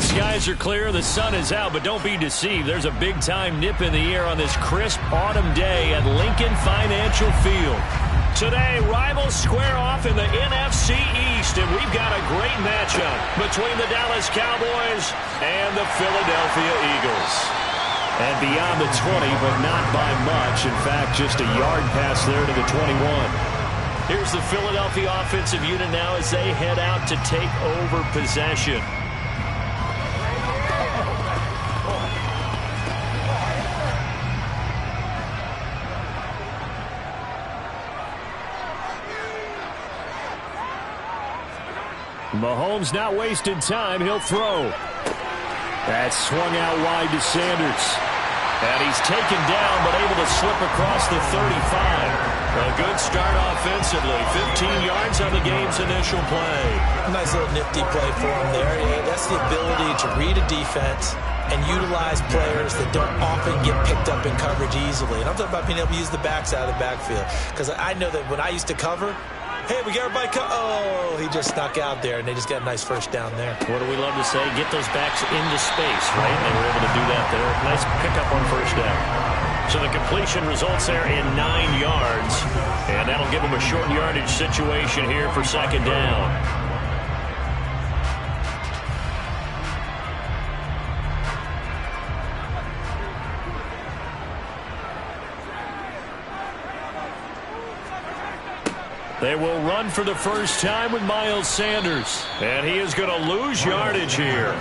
skies are clear, the sun is out, but don't be deceived. There's a big-time nip in the air on this crisp autumn day at Lincoln Financial Field. Today, rivals square off in the NFC East, and we've got a great matchup between the Dallas Cowboys and the Philadelphia Eagles. And beyond the 20, but not by much. In fact, just a yard pass there to the 21. Here's the Philadelphia offensive unit now as they head out to take over possession. Mahomes not wasting time. He'll throw. That's swung out wide to Sanders. And he's taken down, but able to slip across the 35. A good start offensively. 15 yards on the game's initial play. Nice little nifty play for him there. Yeah, that's the ability to read a defense and utilize players that don't often get picked up in coverage easily. And I'm talking about being able to use the backs out of the backfield. Because I know that when I used to cover, hey, we got everybody oh, he just snuck out there, and they just got a nice first down there. What do we love to say? Get those backs into space, right? They were able to do that there. Nice pickup on first down. So the completion results there in 9 yards, and that'll give them a short yardage situation here for second down. They will run for the first time with Miles Sanders. And he is going to lose yardage here.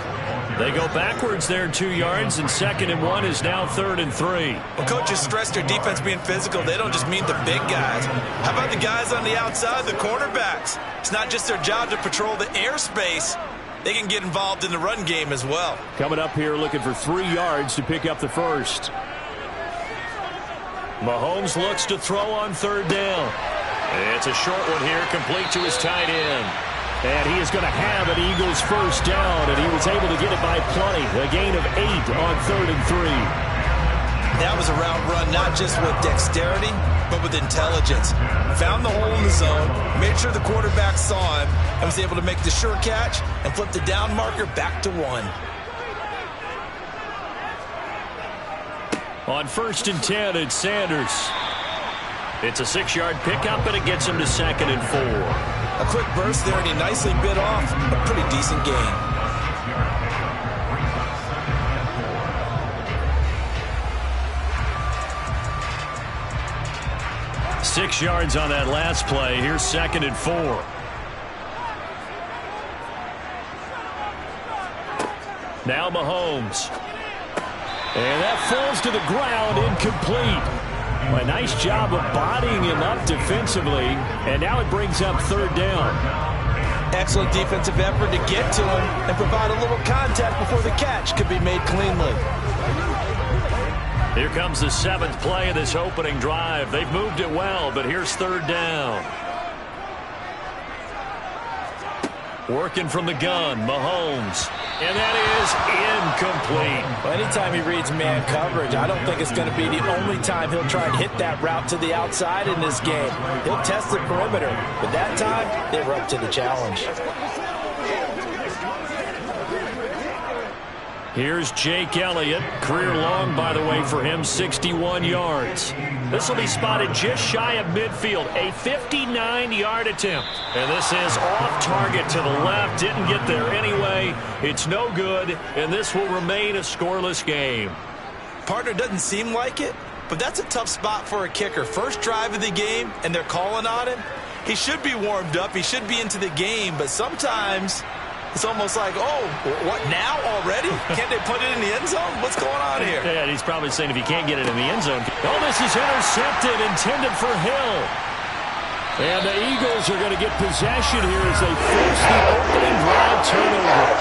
They go backwards there 2 yards, and 2nd and 1 is now 3rd and 3. Well, coaches stress their defense being physical. They don't just mean the big guys. How about the guys on the outside, the cornerbacks? It's not just their job to patrol the airspace. They can get involved in the run game as well. Coming up here looking for 3 yards to pick up the first. Mahomes looks to throw on 3rd down. It's a short one here, complete to his tight end. And he is going to have an Eagles first down, and he was able to get it by plenty. A gain of 8 on 3rd and 3. That was a route run, not just with dexterity, but with intelligence. Found the hole in the zone, made sure the quarterback saw him, and was able to make the sure catch and flip the down marker back to 1. On 1st and 10, it's Sanders. It's a 6-yard pickup, and it gets him to 2nd and 4. A quick burst there, and he nicely bit off a pretty decent gain. Six yards on that last play. Here's 2nd and 4. Now Mahomes. And that falls to the ground, incomplete. A nice job of bodying him up defensively, and now it brings up 3rd down. Excellent defensive effort to get to him and provide a little contact before the catch could be made cleanly. Here comes the 7th play of this opening drive. They've moved it well, but here's 3rd down. Working from the gun, Mahomes. And that is incomplete. Well, anytime he reads man coverage, I don't think it's going to be the only time he'll try and hit that route to the outside in this game. He'll test the perimeter, but that time, they were up to the challenge. Here's Jake Elliott. Career long, by the way, for him, 61 yards. This will be spotted just shy of midfield, a 59-yard attempt. And this is off target to the left. Didn't get there anyway. It's no good, and this will remain a scoreless game. Partner, doesn't seem like it, but that's a tough spot for a kicker. First drive of the game, and they're calling on him. He should be warmed up. He should be into the game, but sometimes it's almost like, oh, what now already? Can't they put it in the end zone? What's going on here? Yeah, he's probably saying if he can't get it in the end zone. Oh, this is intercepted, intended for Hill. And the Eagles are going to get possession here as they force the opening drive turnover.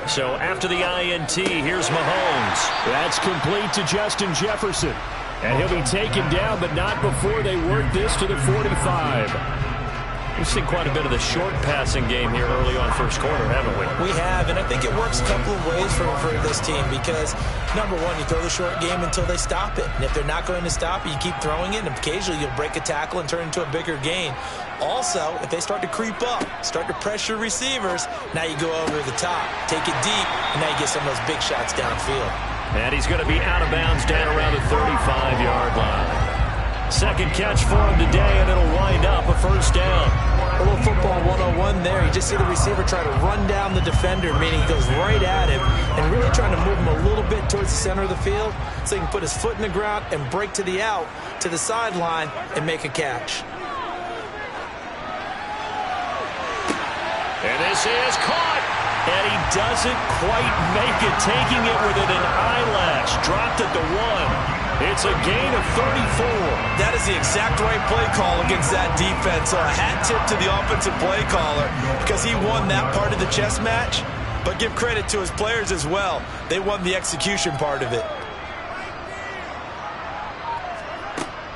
So after the INT, here's Mahomes. That's complete to Justin Jefferson. And he'll be taken down, but not before they work this to the 45. We've seen quite a bit of the short passing game here early on first quarter, haven't we? We have, and I think it works a couple of ways for this team because, number one, you throw the short game until they stop it. And if they're not going to stop it, you keep throwing it, and occasionally you'll break a tackle and turn it into a bigger gain. Also, if they start to creep up, start to pressure receivers, now you go over the top, take it deep, and now you get some of those big shots downfield. And he's going to be out of bounds down around the 35-yard line. Second catch for him today, and it'll wind up a first down. A little football 101 there. You just see the receiver try to run down the defender, meaning he goes right at him and really trying to move him a little bit towards the center of the field so he can put his foot in the ground and break to the out, to the sideline, and make a catch. And this is caught. And he doesn't quite make it, taking it within an eyelash. Dropped at the 1. It's a gain of 34. That is the exact right play call against that defense. So a hat tip to the offensive play caller because he won that part of the chess match. But give credit to his players as well. They won the execution part of it.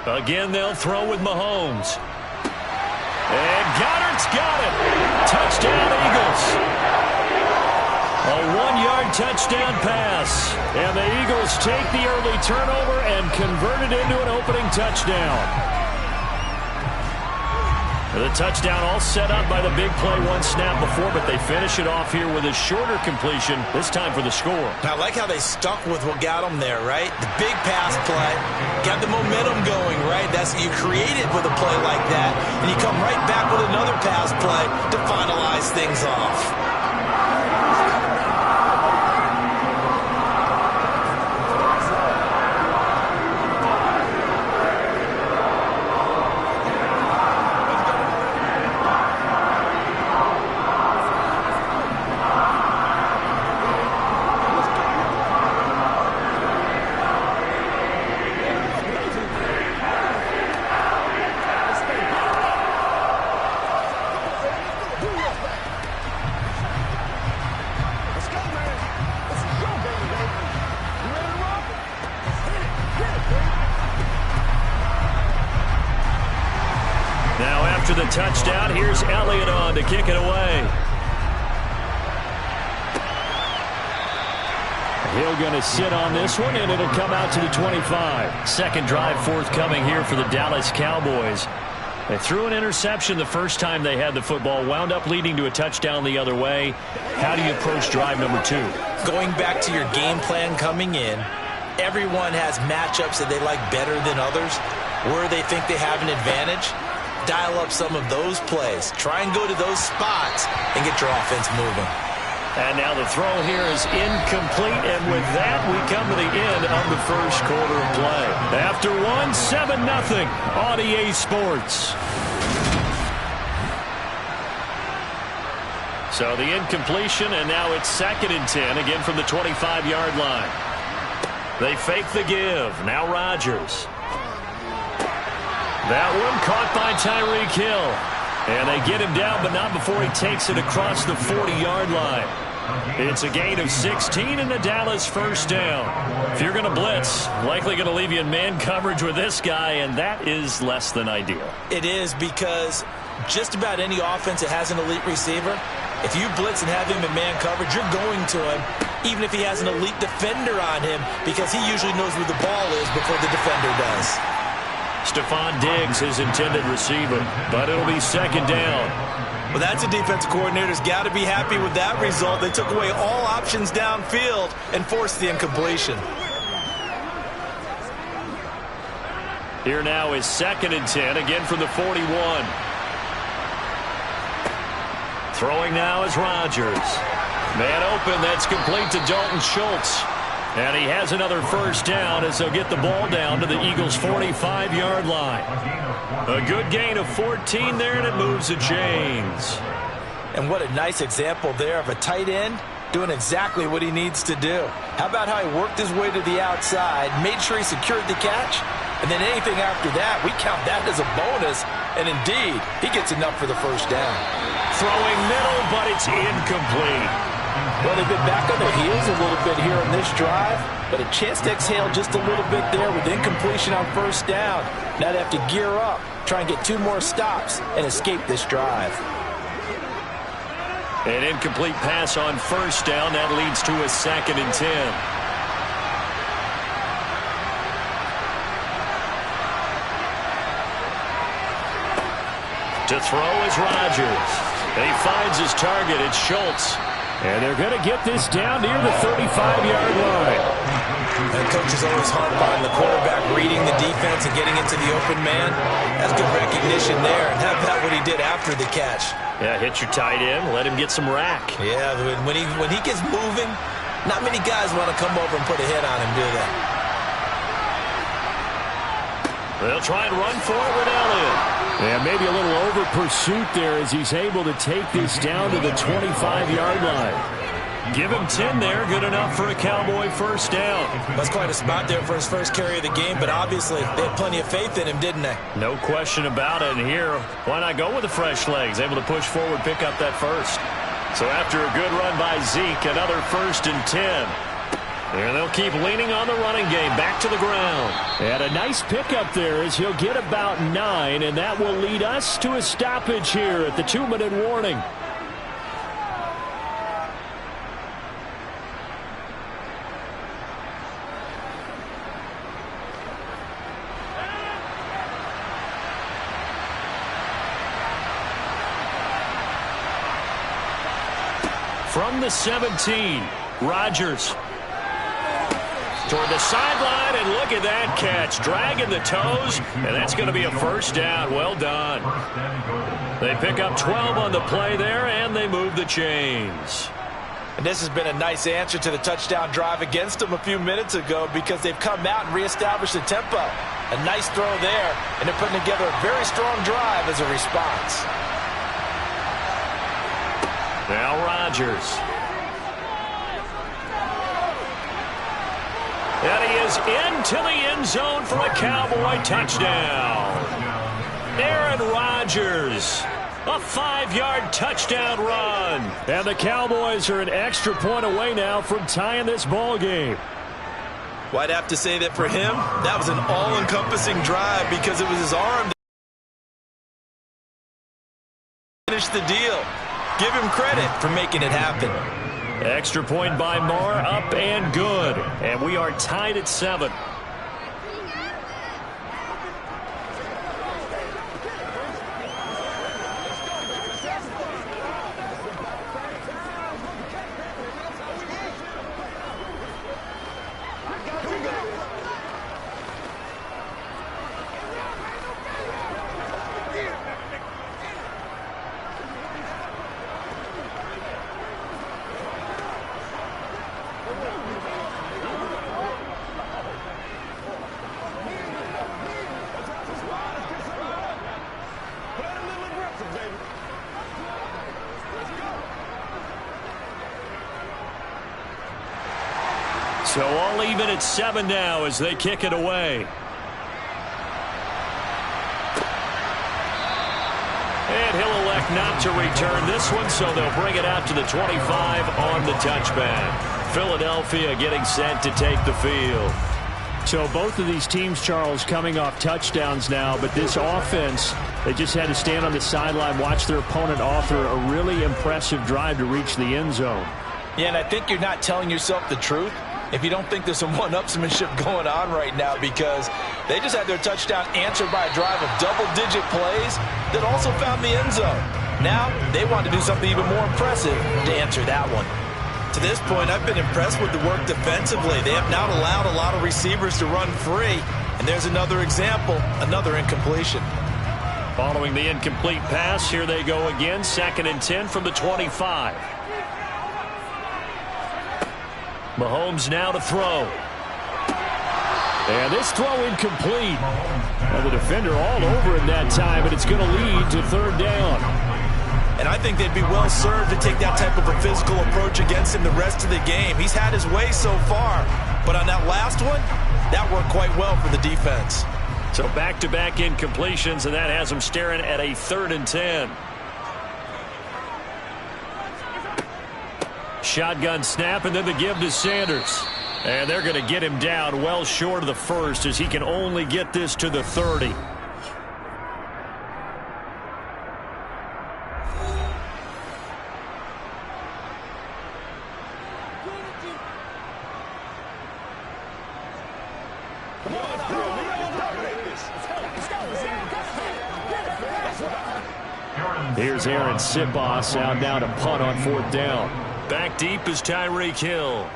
Again, they'll throw with Mahomes. And Goddard's got it. Touchdown, Eagles. A 1-yard touchdown pass. And the Eagles take the early turnover and convert it into an opening touchdown. The touchdown all set up by the big play one snap before, but they finish it off here with a shorter completion, this time for the score. Now, I like how they stuck with what got them there, right? The big pass play, got the momentum going, right? That's you create it with a play like that, and you come right back with another pass play to finalize things off. The touchdown. Here's Elliott on to kick it away. He'll going to sit on this one, and it'll come out to the 25. Second drive forthcoming here for the Dallas Cowboys. They threw an interception the first time they had the football, wound up leading to a touchdown the other way. How do you approach drive number 2? Going back to your game plan coming in, everyone has matchups that they like better than others, where they think they have an advantage. Dial up some of those plays. Try and go to those spots and get your offense moving. And now the throw here is incomplete, and with that, we come to the end of the first quarter of play. After 7-0 on EA Sports. So the incompletion, and now it's 2nd and 10, again from the 25-yard line. They fake the give. Now Rodgers. That one caught by Tyreek Hill. And they get him down, but not before he takes it across the 40-yard line. It's a gain of 16 in the Dallas first down. If you're going to blitz, likely going to leave you in man coverage with this guy, and that is less than ideal. It is, because just about any offense that has an elite receiver, if you blitz and have him in man coverage, you're going to him, even if he has an elite defender on him, because he usually knows where the ball is before the defender does. Stephon Diggs, his intended receiver, but it'll be 2nd down. Well, that's a defensive coordinator's got to be happy with that result. They took away all options downfield and forced the incompletion. Here now is 2nd and 10, again from the 41. Throwing now is Rodgers. Man open, that's complete to Dalton Schultz. And he has another first down as they'll get the ball down to the Eagles' 45-yard line. A good gain of 14 there, and it moves the chains. And what a nice example there of a tight end doing exactly what he needs to do. How about how he worked his way to the outside, made sure he secured the catch, and then anything after that, we count that as a bonus. And indeed, he gets enough for the first down. Throwing middle, but it's incomplete. Well, they've been back on their heels a little bit here on this drive, but a chance to exhale just a little bit there with incompletion on first down. Now they have to gear up, try and get 2 more stops, and escape this drive. An incomplete pass on first down. That leads to a 2nd and 10. To throw is Rodgers. And he finds his target. It's Schultz. And they're going to get this down near the 35-yard line. And coaches always harp on the quarterback reading the defense and getting into the open man. That's good recognition there. And how about what he did after the catch? Yeah, hit your tight end. Let him get some rack. Yeah, when he gets moving, not many guys want to come over and put a hit on him, do they? They'll try and run for it with Elliott. Yeah, maybe a little over pursuit there as he's able to take this down to the 25-yard line. Give him 10 there. Good enough for a Cowboy first down. That's quite a spot there for his first carry of the game, but obviously they had plenty of faith in him, didn't they? No question about it. And here, why not go with the fresh legs? Able to push forward, pick up that first. So after a good run by Zeke, another 1st and 10. And they'll keep leaning on the running game. Back to the ground. And a nice pickup there as he'll get about 9, and that will lead us to a stoppage here at the 2-minute warning. From the 17, Rodgers. Toward the sideline, and look at that catch. Dragging the toes, and that's going to be a first down. Well done. They pick up 12 on the play there, and they move the chains. And this has been a nice answer to the touchdown drive against them a few minutes ago because they've come out and reestablished the tempo. A nice throw there, and they're putting together a very strong drive as a response. Now Rodgers. And he is into the end zone for a Cowboy touchdown. Aaron Rodgers, a 5-yard touchdown run. And the Cowboys are an extra point away now from tying this ball game. Well, I'd have to say that for him, that was an all-encompassing drive because it was his arm that finished the deal. Give him credit for making it happen. Extra point by Marr, up and good. And we are tied at 7. So all even at 7 now as they kick it away. And he'll elect not to return this one, so they'll bring it out to the 25 on the touchback. Philadelphia getting set to take the field. So both of these teams, Charles, coming off touchdowns now, but this offense, they just had to stand on the sideline, watch their opponent author a really impressive drive to reach the end zone. Yeah, and I think you're not telling yourself the truth if you don't think there's some one-upsmanship going on right now, because they just had their touchdown answered by a drive of double-digit plays that also found the end zone. Now they want to do something even more impressive to answer that one. To this point, I've been impressed with the work defensively. They have not allowed a lot of receivers to run free, and there's another example, another incompletion. Following the incomplete pass, here they go again, 2nd and 10 from the 25. Mahomes now to throw. And this throw incomplete. Now the defender all over him that time, and it's going to lead to 3rd down. And I think they'd be well served to take that type of a physical approach against him the rest of the game. He's had his way so far, but on that last one, that worked quite well for the defense. So back-to-back incompletions, and that has him staring at a 3rd and 10. shotgun snap, and then the give to Sanders. And they're going to get him down well short of the first as he can only get this to the 30. Here's Aaron Sipos out now to punt on 4th down. Back deep is Tyreek Hill.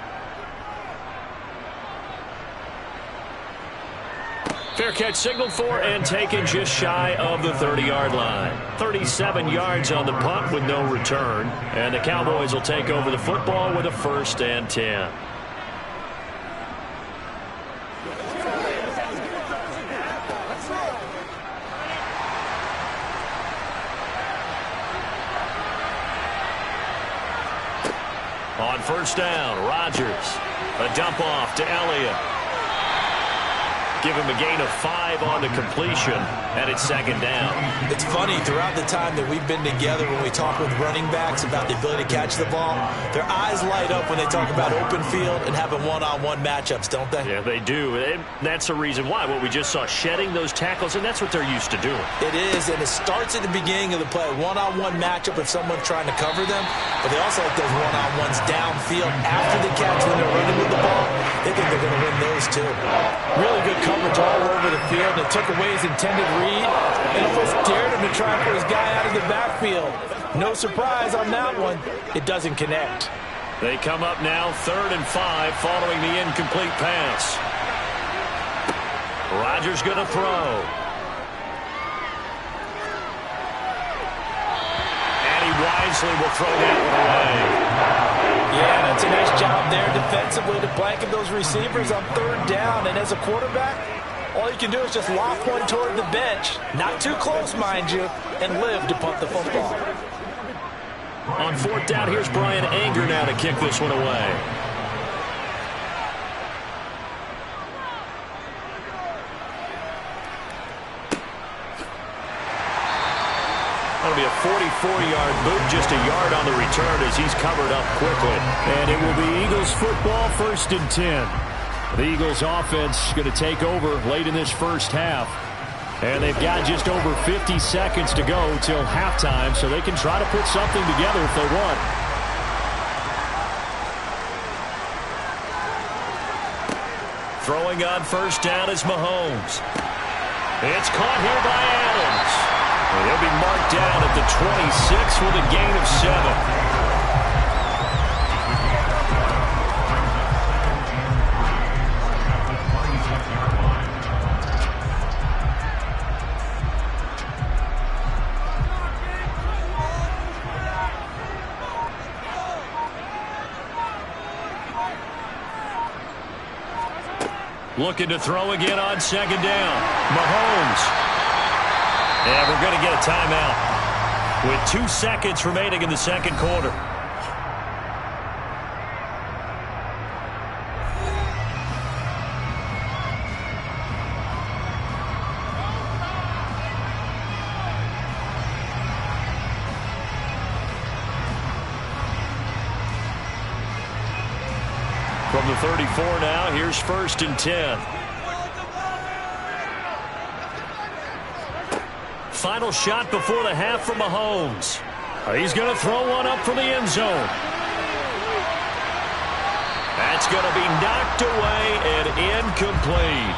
Fair catch signaled for and taken just shy of the 30-yard line. 37 yards on the punt with no return. And the Cowboys will take over the football with a 1st and 10. On 1st down, Rodgers. A dump off to Elliott. Give him a gain of 5 on the completion, and it's 2nd down. It's funny, throughout the time that we've been together, when we talk with running backs about the ability to catch the ball, their eyes light up when they talk about open field and having one-on-one matchups, don't they? Yeah, they do. And that's the reason why. What we just saw, shedding those tackles, and that's what they're used to doing. It is, and it starts at the beginning of the play. One-on-one matchup with someone trying to cover them, but they also like those one-on-ones downfield after the catch when they're running with the ball. They think they're going to win those, too. Really good coverage all over the field, and it took away his intended read and almost dared him to try and put his guy out of the backfield. No surprise on that one. It doesn't connect. They come up now 3rd and 5 following the incomplete pass. Rodgers going to throw. And he wisely will throw that one away. Yeah, that's a nice job there defensively to blanket those receivers on 3rd down. And as a quarterback, all you can do is just loft one toward the bench. Not too close, mind you, and live to punt the football. On 4th down, here's Brian Anger now to kick this one away. That'll be a 44-yard boot, just a yard on the return as he's covered up quickly. And it will be Eagles football, 1st and 10. The Eagles offense going to take over late in this first half. And they've got just over 50 seconds to go till halftime, so they can try to put something together if they want. Throwing on 1st down is Mahomes. It's caught here by Adams. He'll be marked down at the 26 with a gain of 7. Looking to throw again on 2nd down. Mahomes. And we're going to get a timeout with 2 seconds remaining in the 2nd quarter. From the 34 now, here's 1st and 10. Final shot before the half from Mahomes. He's going to throw one up from the end zone. That's going to be knocked away and incomplete.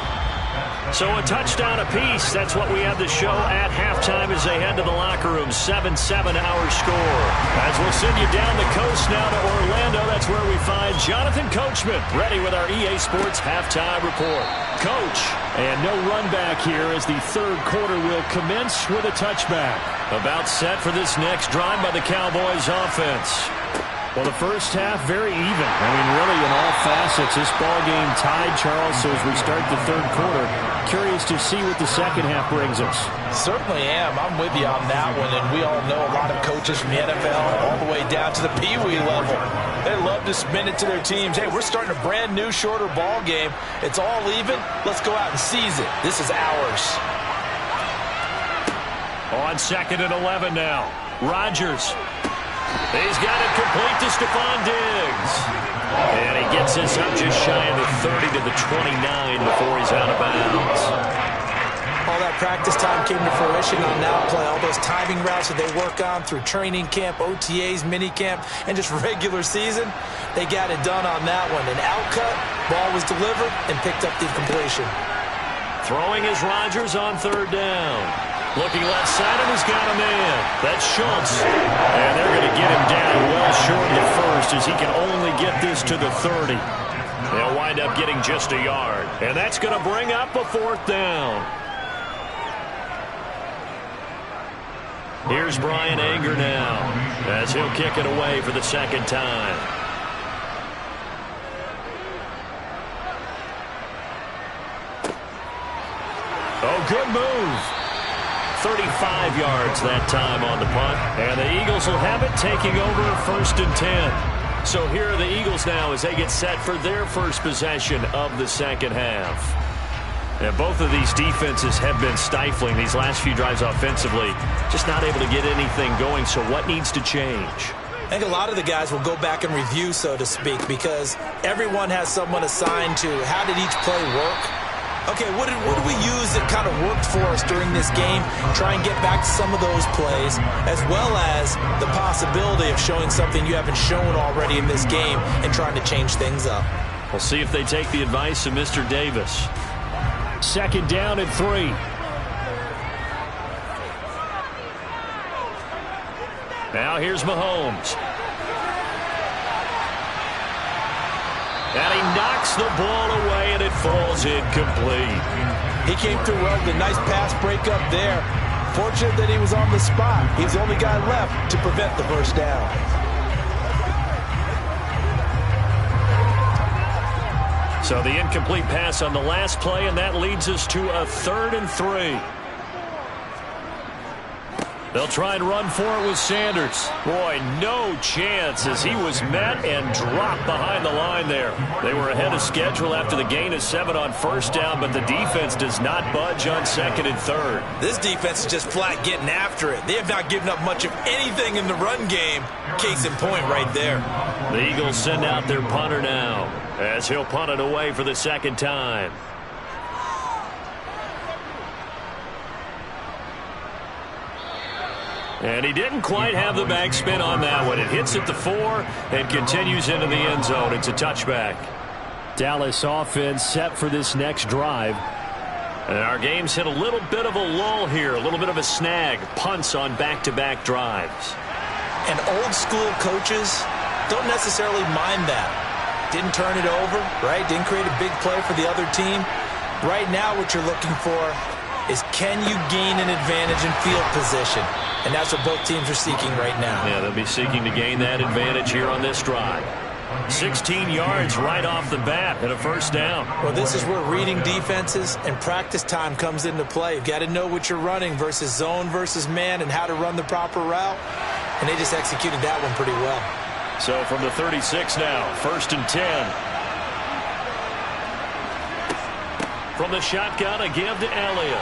So a touchdown apiece. That's what we have to show at halftime as they head to the locker room. 7-7 our score. As we'll send you down the coast now to Orlando, that's where we find Jonathan Coachman ready with our EA Sports halftime report. Coach, and no run back here as the 3rd quarter will commence with a touchback. About set for this next drive by the Cowboys offense. Well, the first half, very even. I mean, really, in all facets, this ball game tied, Charles, so as we start the 3rd quarter, curious to see what the 2nd half brings us. Certainly am. I'm with you on that one, and we all know a lot of coaches from the NFL all the way down to the Pee-wee level. They love to spin it to their teams. Hey, we're starting a brand new, shorter ball game. It's all even. Let's go out and seize it. This is ours. On 2nd and 11 now. Rodgers. He's got it complete to Stephon Diggs. And he gets this up just shy of the 30 to the 29 before he's out of bounds. All that practice time came to fruition on that play. All those timing routes that they work on through training camp, OTAs, minicamp, and just regular season, they got it done on that one. An outcut, ball was delivered, and picked up the completion. Throwing is Rodgers on third down. Looking left side, and he's got a man. That's Schultz. And they're going to get him down well short of the first as he can only get this to the 30. They'll wind up getting just a yard. And that's going to bring up a fourth down. Here's Brian Anger now as he'll kick it away for the second time. Oh, good move. 35 yards that time on the punt. And the Eagles will have it, taking over 1st and 10. So here are the Eagles now as they get set for their first possession of the second half. And both of these defenses have been stifling these last few drives offensively. Just not able to get anything going, so what needs to change? I think a lot of the guys will go back and review, so to speak, because everyone has someone assigned to how did each play work. Okay, what did we use that kind of worked for us during this game? Try and get back to some of those plays, as well as the possibility of showing something you haven't shown already in this game and trying to change things up. We'll see if they take the advice of Mr. Davis. 2nd down and 3. Now here's Mahomes. And he knocks the ball away, and it falls incomplete. He came through well with a nice pass breakup there. Fortunate that he was on the spot. He's the only guy left to prevent the first down. So the incomplete pass on the last play, and that leads us to a 3rd and 3. They'll try and run for it with Sanders. Boy, no chance as he was met and dropped behind the line there. They were ahead of schedule after the gain of 7 on 1st down, but the defense does not budge on 2nd and 3rd. This defense is just flat getting after it. They have not given up much of anything in the run game. Case in point right there. The Eagles send out their punter now as he'll punt it away for the 2nd time. And he didn't quite have the backspin on that one. It hits at the 4 and continues into the end zone. It's a touchback. Dallas offense set for this next drive. And our game's hit a little bit of a lull here, a little bit of a snag. Punts on back-to-back drives. And old school coaches don't necessarily mind that. Didn't turn it over, right? Didn't create a big play for the other team. Right now what you're looking for is can you gain an advantage in field position? And that's what both teams are seeking right now. Yeah, they'll be seeking to gain that advantage here on this drive. 16 yards right off the bat and a 1st down. Well, this is where reading defenses and practice time comes into play. You've got to know what you're running versus zone versus man and how to run the proper route. And they just executed that one pretty well. So from the 36 now, 1st and 10. From the shotgun, a give to Elliott.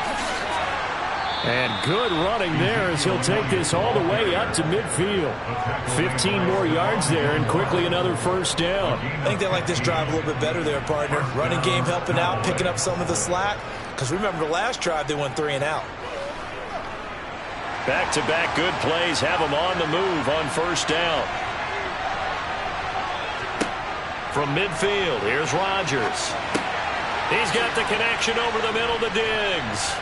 And good running there as he'll take this all the way up to midfield. 15 more yards there and quickly another 1st down. I think they like this drive a little bit better there, partner. Running game helping out, picking up some of the slack. Because remember the last drive they went 3 and out. Back-to-back good plays have them on the move on 1st down. From midfield, here's Rodgers. He's got the connection over the middle to Diggs.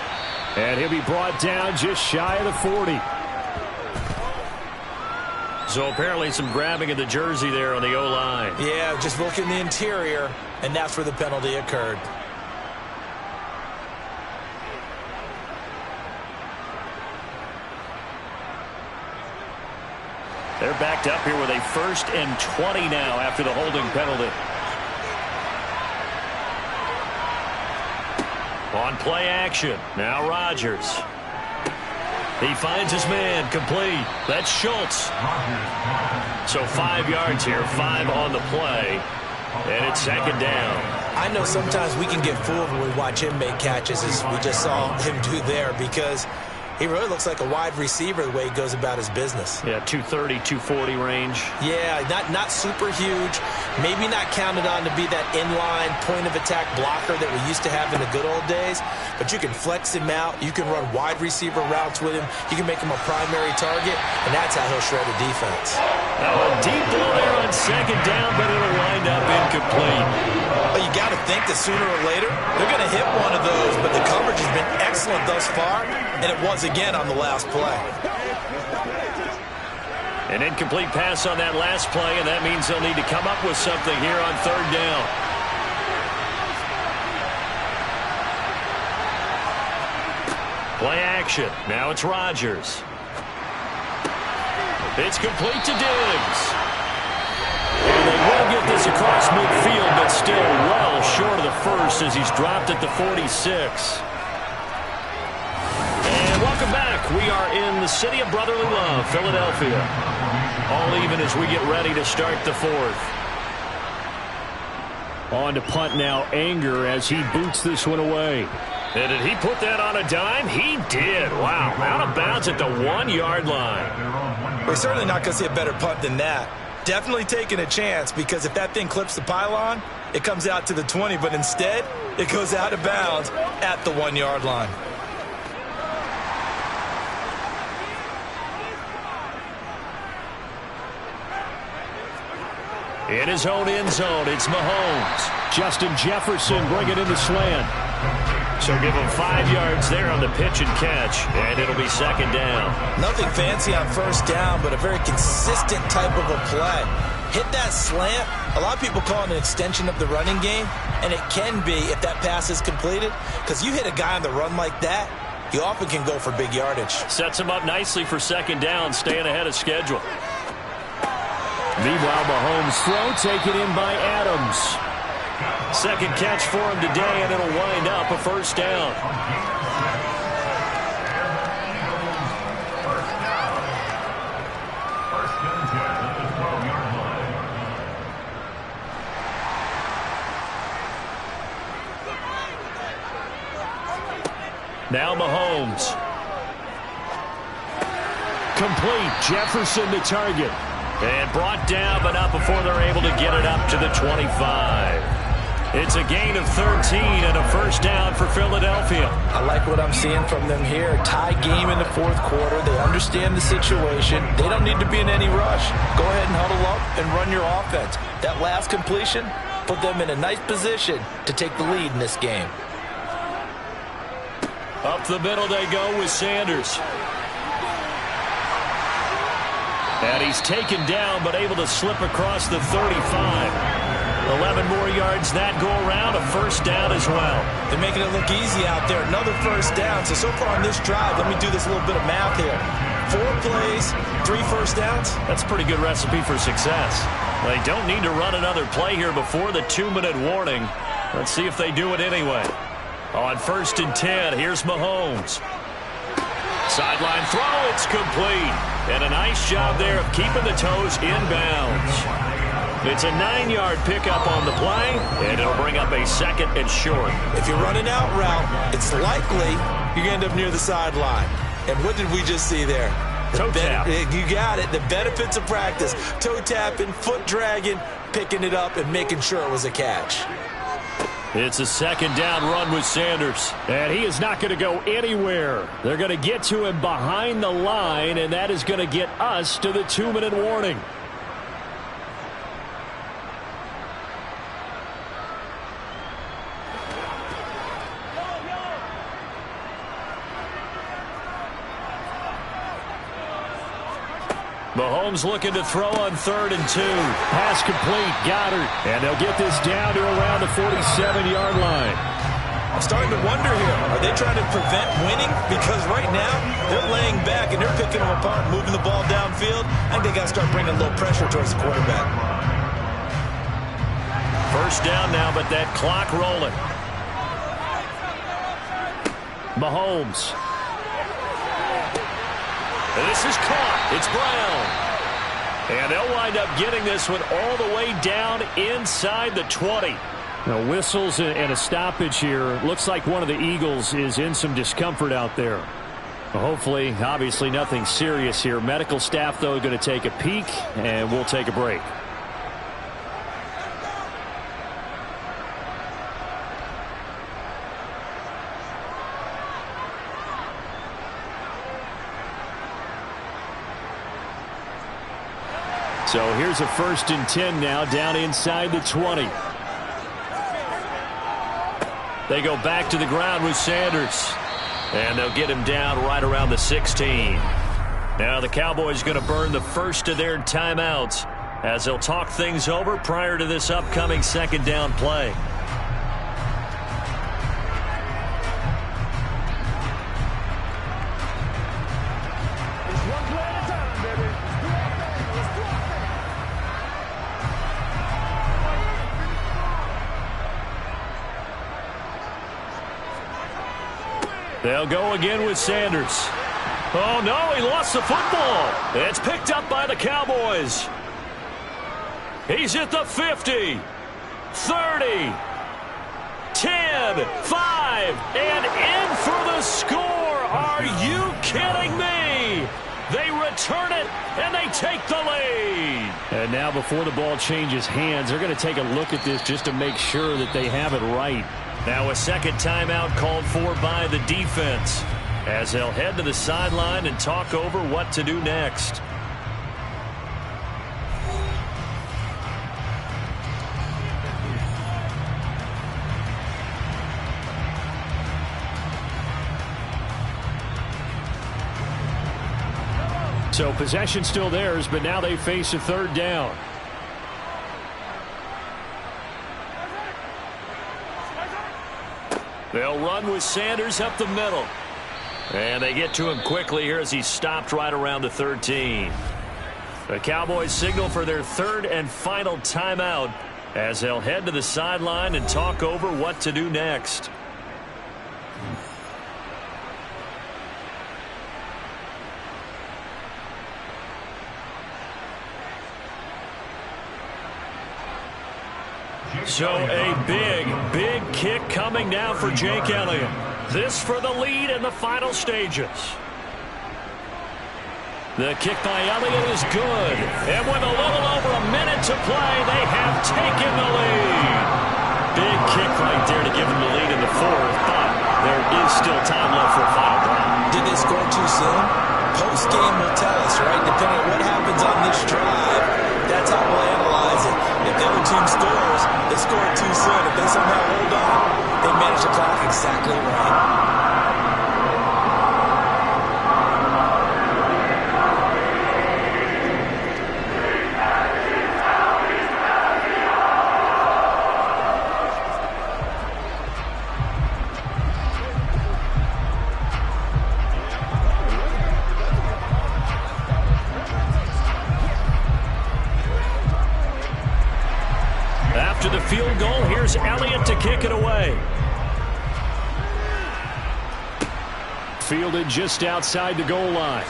And he'll be brought down just shy of the 40. So apparently some grabbing of the jersey there on the O-line. Yeah, just look in the interior, and that's where the penalty occurred. They're backed up here with a 1st and 20 now after the holding penalty. On play action, now Rodgers. He finds his man, complete. That's Schultz. So 5 yards here, 5 on the play, and it's 2nd down. I know sometimes we can get fooled when we watch him make catches, as we just saw him do there, because He really looks like a wide receiver the way he goes about his business. Yeah, 230, 240 range. Yeah, not super huge. Maybe not counted on to be that inline point-of-attack blocker that we used to have in the good old days. But you can flex him out. You can run wide receiver routes with him. You can make him a primary target, and that's how he'll shred a defense. Now a deep ball there on second down, but it'll wind up incomplete. Well, you got to think that sooner or later they're going to hit one of those, but the coverage has been excellent thus far, and it was again on the last play. An incomplete pass on that last play, and that means they'll need to come up with something here on third down. Play action. Now it's Rodgers. It's complete to Diggs. And they will get this across midfield, but still well short of the first as he's dropped at the 46. And welcome back. We are in the city of brotherly love, Philadelphia. All even as we get ready to start the fourth. On to punt now, Anger as he boots this one away. And did he put that on a dime? He did. Wow, out of bounds at the 1-yard line. We're certainly not going to see a better punt than that. Definitely taking a chance, because if that thing clips the pylon, it comes out to the 20, but instead, it goes out of bounds at the 1-yard line. In his own end zone, it's Mahomes. Justin Jefferson bringing in the slant. So give him 5 yards there on the pitch and catch, and it'll be second down. Nothing fancy on first down, but a very consistent type of a play. Hit that slant. A lot of people call it an extension of the running game, and it can be if that pass is completed, because you hit a guy on the run like that, you often can go for big yardage. Sets him up nicely for second down, staying ahead of schedule. Meanwhile, Mahomes' throw taken in by Adams. Second catch for him today, and it'll wind up a first down. Now Mahomes. Complete. Jefferson to target. And brought down, but not before they're able to get it up to the 25. It's a gain of 13 and a first down for Philadelphia. I like what I'm seeing from them here. Tie game in the fourth quarter. They understand the situation. They don't need to be in any rush. Go ahead and huddle up and run your offense. That last completion put them in a nice position to take the lead in this game. Up the middle they go with Sanders. And he's taken down, but able to slip across the 35. 11 more yards that go around, a first down as well. They're making it look easy out there. Another first down. So far on this drive, let me do this little bit of math here. 4 plays, 3 first downs. That's a pretty good recipe for success. They don't need to run another play here before the 2-minute warning. Let's see if they do it anyway. On 1st and 10, here's Mahomes. Sideline throw, it's complete. And a nice job there of keeping the toes inbounds. It's a 9-yard pickup on the play, and it'll bring up a second and short. If you're running out route, it's likely you're going to end up near the sideline. And what did we just see there? Toe tap. You got it. The benefits of practice. Toe tapping, foot dragging, picking it up, and making sure it was a catch. It's a second down run with Sanders. And he is not going to go anywhere. They're going to get to him behind the line, and that is going to get us to the 2-minute warning. Mahomes looking to throw on 3rd and 2. Pass complete. Goddard. And they'll get this down to around the 47-yard line. I'm starting to wonder here. Are they trying to prevent winning? Because right now, they're laying back and they're picking them apart, moving the ball downfield. I think they got to start bringing a little pressure towards the quarterback. First down now, but that clock rolling. Mahomes. And this is caught. It's Brown. And they'll wind up getting this one all the way down inside the 20. Now, whistles and a stoppage here. Looks like one of the Eagles is in some discomfort out there. Hopefully, obviously nothing serious here. Medical staff, though, going to take a peek, and we'll take a break. So here's a 1st and 10 now, down inside the 20. They go back to the ground with Sanders. And they'll get him down right around the 16. Now the Cowboys going to burn the first of their timeouts as they'll talk things over prior to this upcoming 2nd down play. They'll go again with Sanders. Oh, no, he lost the football. It's picked up by the Cowboys. He's at the 50, 30, 10, 5, and in for the score. Are you kidding me? They return it, and they take the lead. And now before the ball changes hands, they're going to take a look at this just to make sure that they have it right. Now a 2nd timeout called for by the defense as they'll head to the sideline and talk over what to do next. So possession still theirs, but now they face a 3rd down. They'll run with Sanders up the middle. And they get to him quickly here as he's stopped right around the 13. The Cowboys signal for their 3rd and final timeout as they'll head to the sideline and talk over what to do next. So a big kick coming now for Jake Elliott. This for the lead in the final stages. The kick by Elliott is good. And with a little over a minute to play, they have taken the lead. Big kick right there to give them the lead in the 4th, but there is still time left for a final drive. Did they score too soon? Post-game will tell us, right? Depending on what happens on this drive, that's how we'll analyze it. If the other team scores, they scored too soon. If they somehow hold on, they manage the clock exactly right. After the field goal, here's Elliott to kick it away. Fielded just outside the goal line.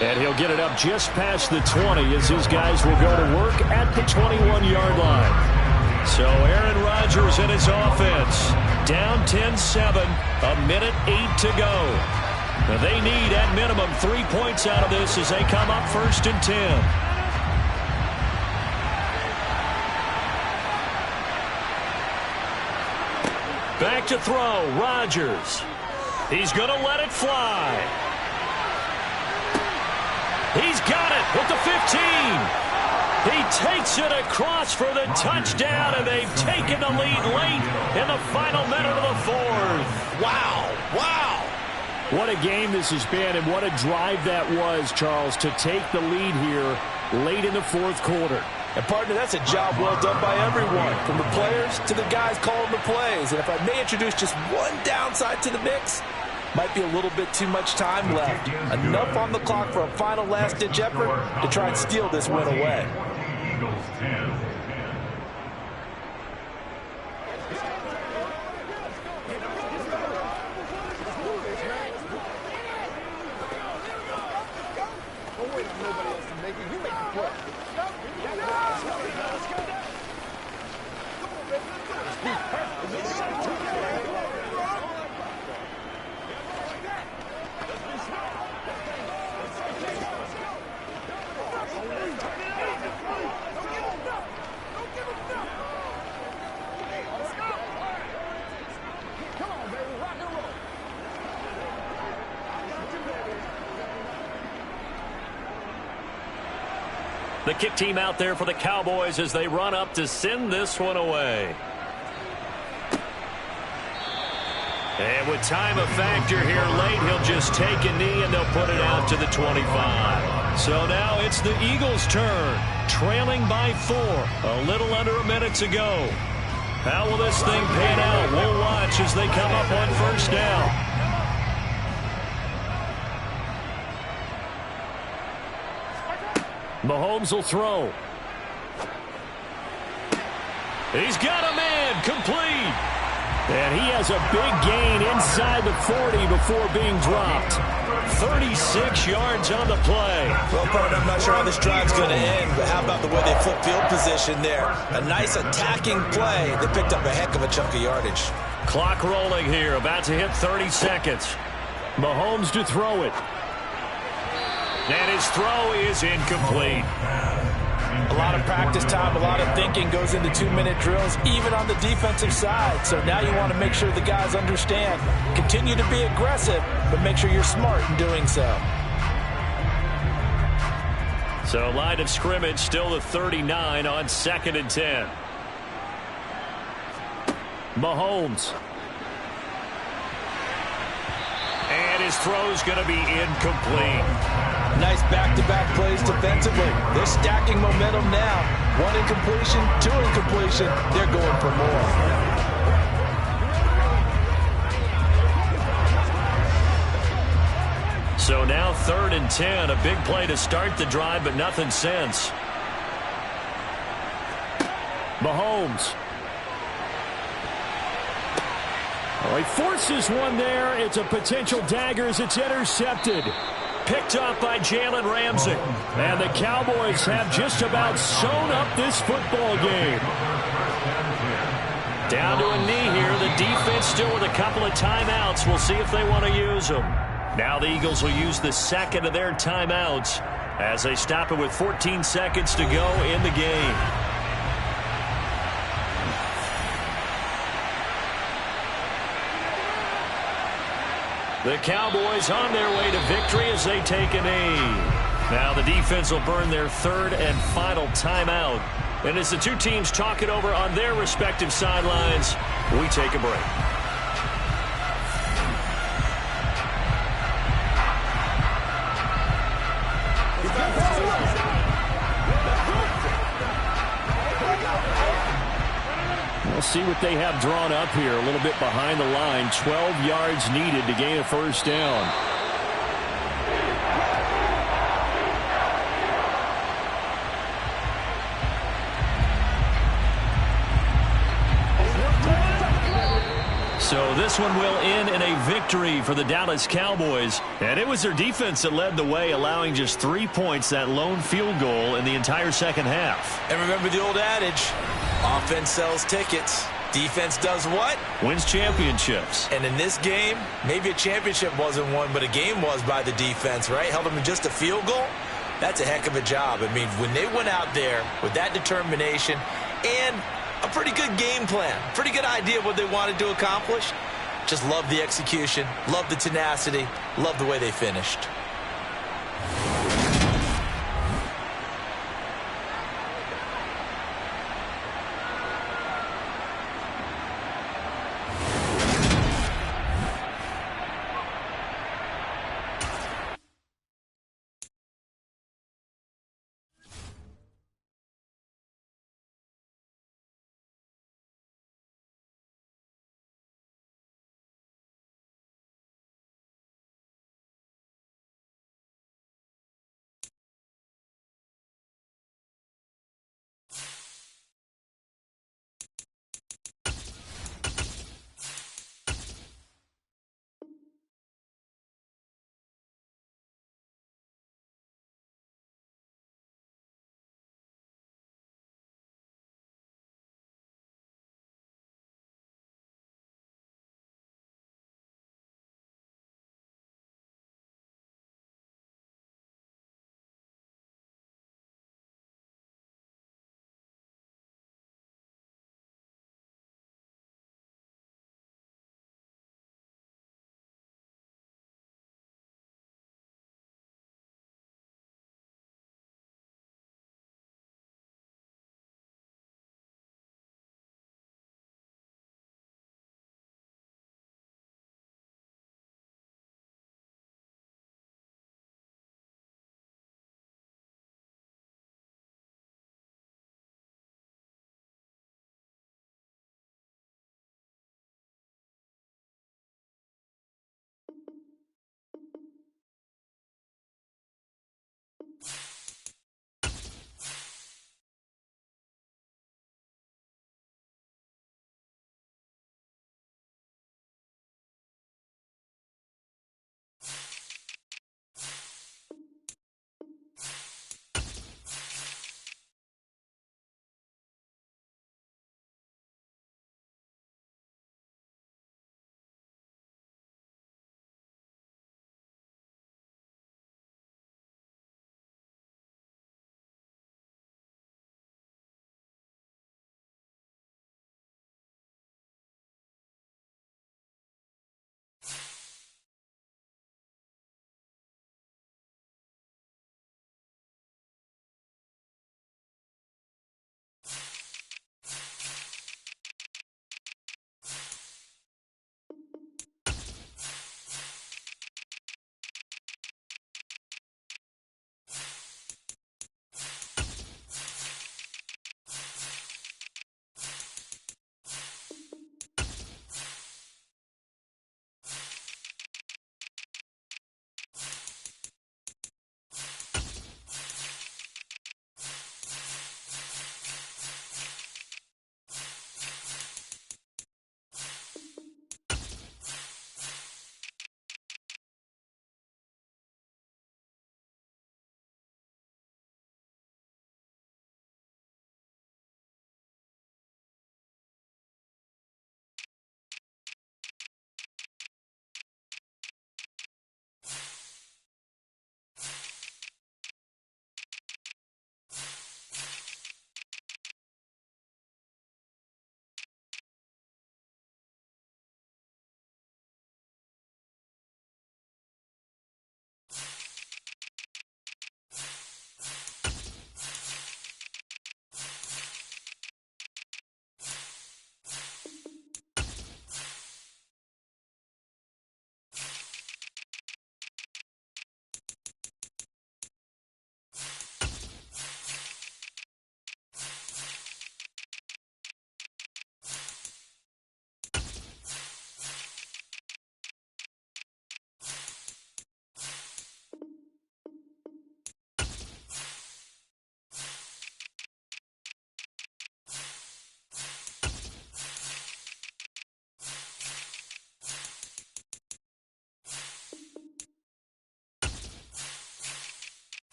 And he'll get it up just past the 20 as his guys will go to work at the 21-yard line. So Aaron Rodgers and his offense down 10-7, a minute 8 to go. Now they need at minimum 3 points out of this as they come up 1st and 10. Back to throw, Rodgers. He's going to let it fly. He's got it with the 15. He takes it across for the touchdown, and they've taken the lead late in the final minute of the 4th. Wow. What a game this has been, and what a drive that was, Charles, to take the lead here late in the 4th quarter. And, partner, that's a job well done by everyone, from the players to the guys calling the plays. And if I may introduce just one downside to the mix, might be a little bit too much time left. Enough on the clock for a final last-ditch effort to try and steal this win away. The kick team out there for the Cowboys as they run up to send this one away. And with time a factor here late, he'll just take a knee and they'll put it out to the 25. So now it's the Eagles' turn, trailing by 4, a little under a minute to go. How will this thing pan out? We'll watch as they come up on first down. Mahomes will throw. He's got a man, complete. And he has a big gain inside the 40 before being dropped. 36 yards on the play. Well, Bert, I'm not sure how this drive's going to end, but how about the way they flip field position there? A nice attacking play. They picked up a heck of a chunk of yardage. Clock rolling here, about to hit 30 seconds. Mahomes to throw it. And his throw is incomplete. A lot of practice time, a lot of thinking goes into 2-minute drills, even on the defensive side. So now you want to make sure the guys understand. Continue to be aggressive, but make sure you're smart in doing so. So line of scrimmage still the 39 on 2nd and 10. Mahomes. And his throw's going to be incomplete. Nice back-to-back plays defensively. They're stacking momentum now. 1 incompletion, 2 incompletion. They're going for more. So now 3rd and 10. A big play to start the drive, but nothing since. Mahomes. Oh, he forces one there. It's a potential dagger as it's intercepted. Picked off by Jalen Ramsey. And the Cowboys have just about sewn up this football game. Down to a knee here. The defense still with a couple of timeouts. We'll see if they want to use them. Now the Eagles will use the second of their timeouts as they stop it with 14 seconds to go in the game. The Cowboys on their way to victory as they take a knee. Now the defense will burn their 3rd and final timeout. And as the two teams talk it over on their respective sidelines, we take a break. We'll see what they have drawn up here. A little bit behind the line. 12 yards needed to gain a first down. So this one will end in a victory for the Dallas Cowboys. And it was their defense that led the way, allowing just 3 points, that lone field goal in the entire second half. And remember the old adage, offense sells tickets. Defense does what? Wins championships. And in this game, maybe a championship wasn't won, but a game was by the defense, right? Held them to just a field goal. That's a heck of a job. I mean, when they went out there with that determination and a pretty good game plan, pretty good idea of what they wanted to accomplish, just love the execution, love the tenacity, love the way they finished.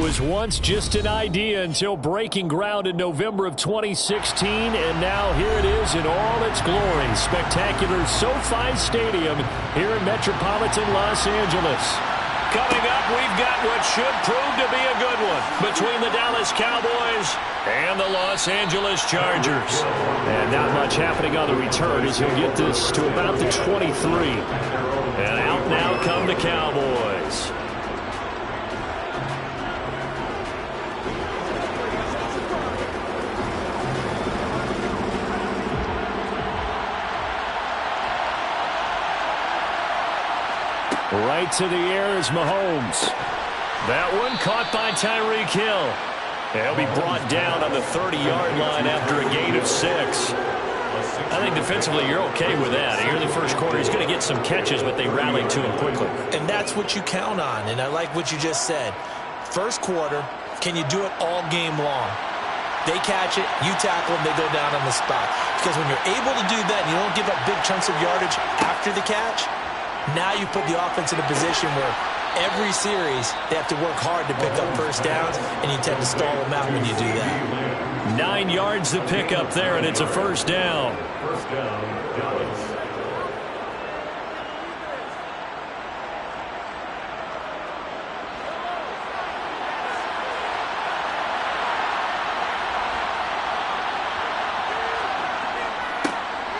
was once just an idea until breaking ground in November of 2016, and now here it is in all its glory. Spectacular SoFi Stadium here in metropolitan Los Angeles. Coming up, we've got what should prove to be a good one between the Dallas Cowboys and the Los Angeles Chargers. And not much happening on the return as he'll get this to about the 23. And out now come the Cowboys. Right to the air is Mahomes. That one caught by Tyreek Hill. He'll be brought down on the 30-yard line after a gain of 6. I think defensively you're okay with that. Here in the first quarter, he's going to get some catches, but they rallied to him quickly. And that's what you count on, and I like what you just said. First quarter, can you do it all game long? They catch it, you tackle them, they go down on the spot. Because when you're able to do that and you don't give up big chunks of yardage after the catch, now you put the offense in a position where every series they have to work hard to pick up first downs, and you tend to stall them out when you do that. 9 yards to pick up there, and it's a first down.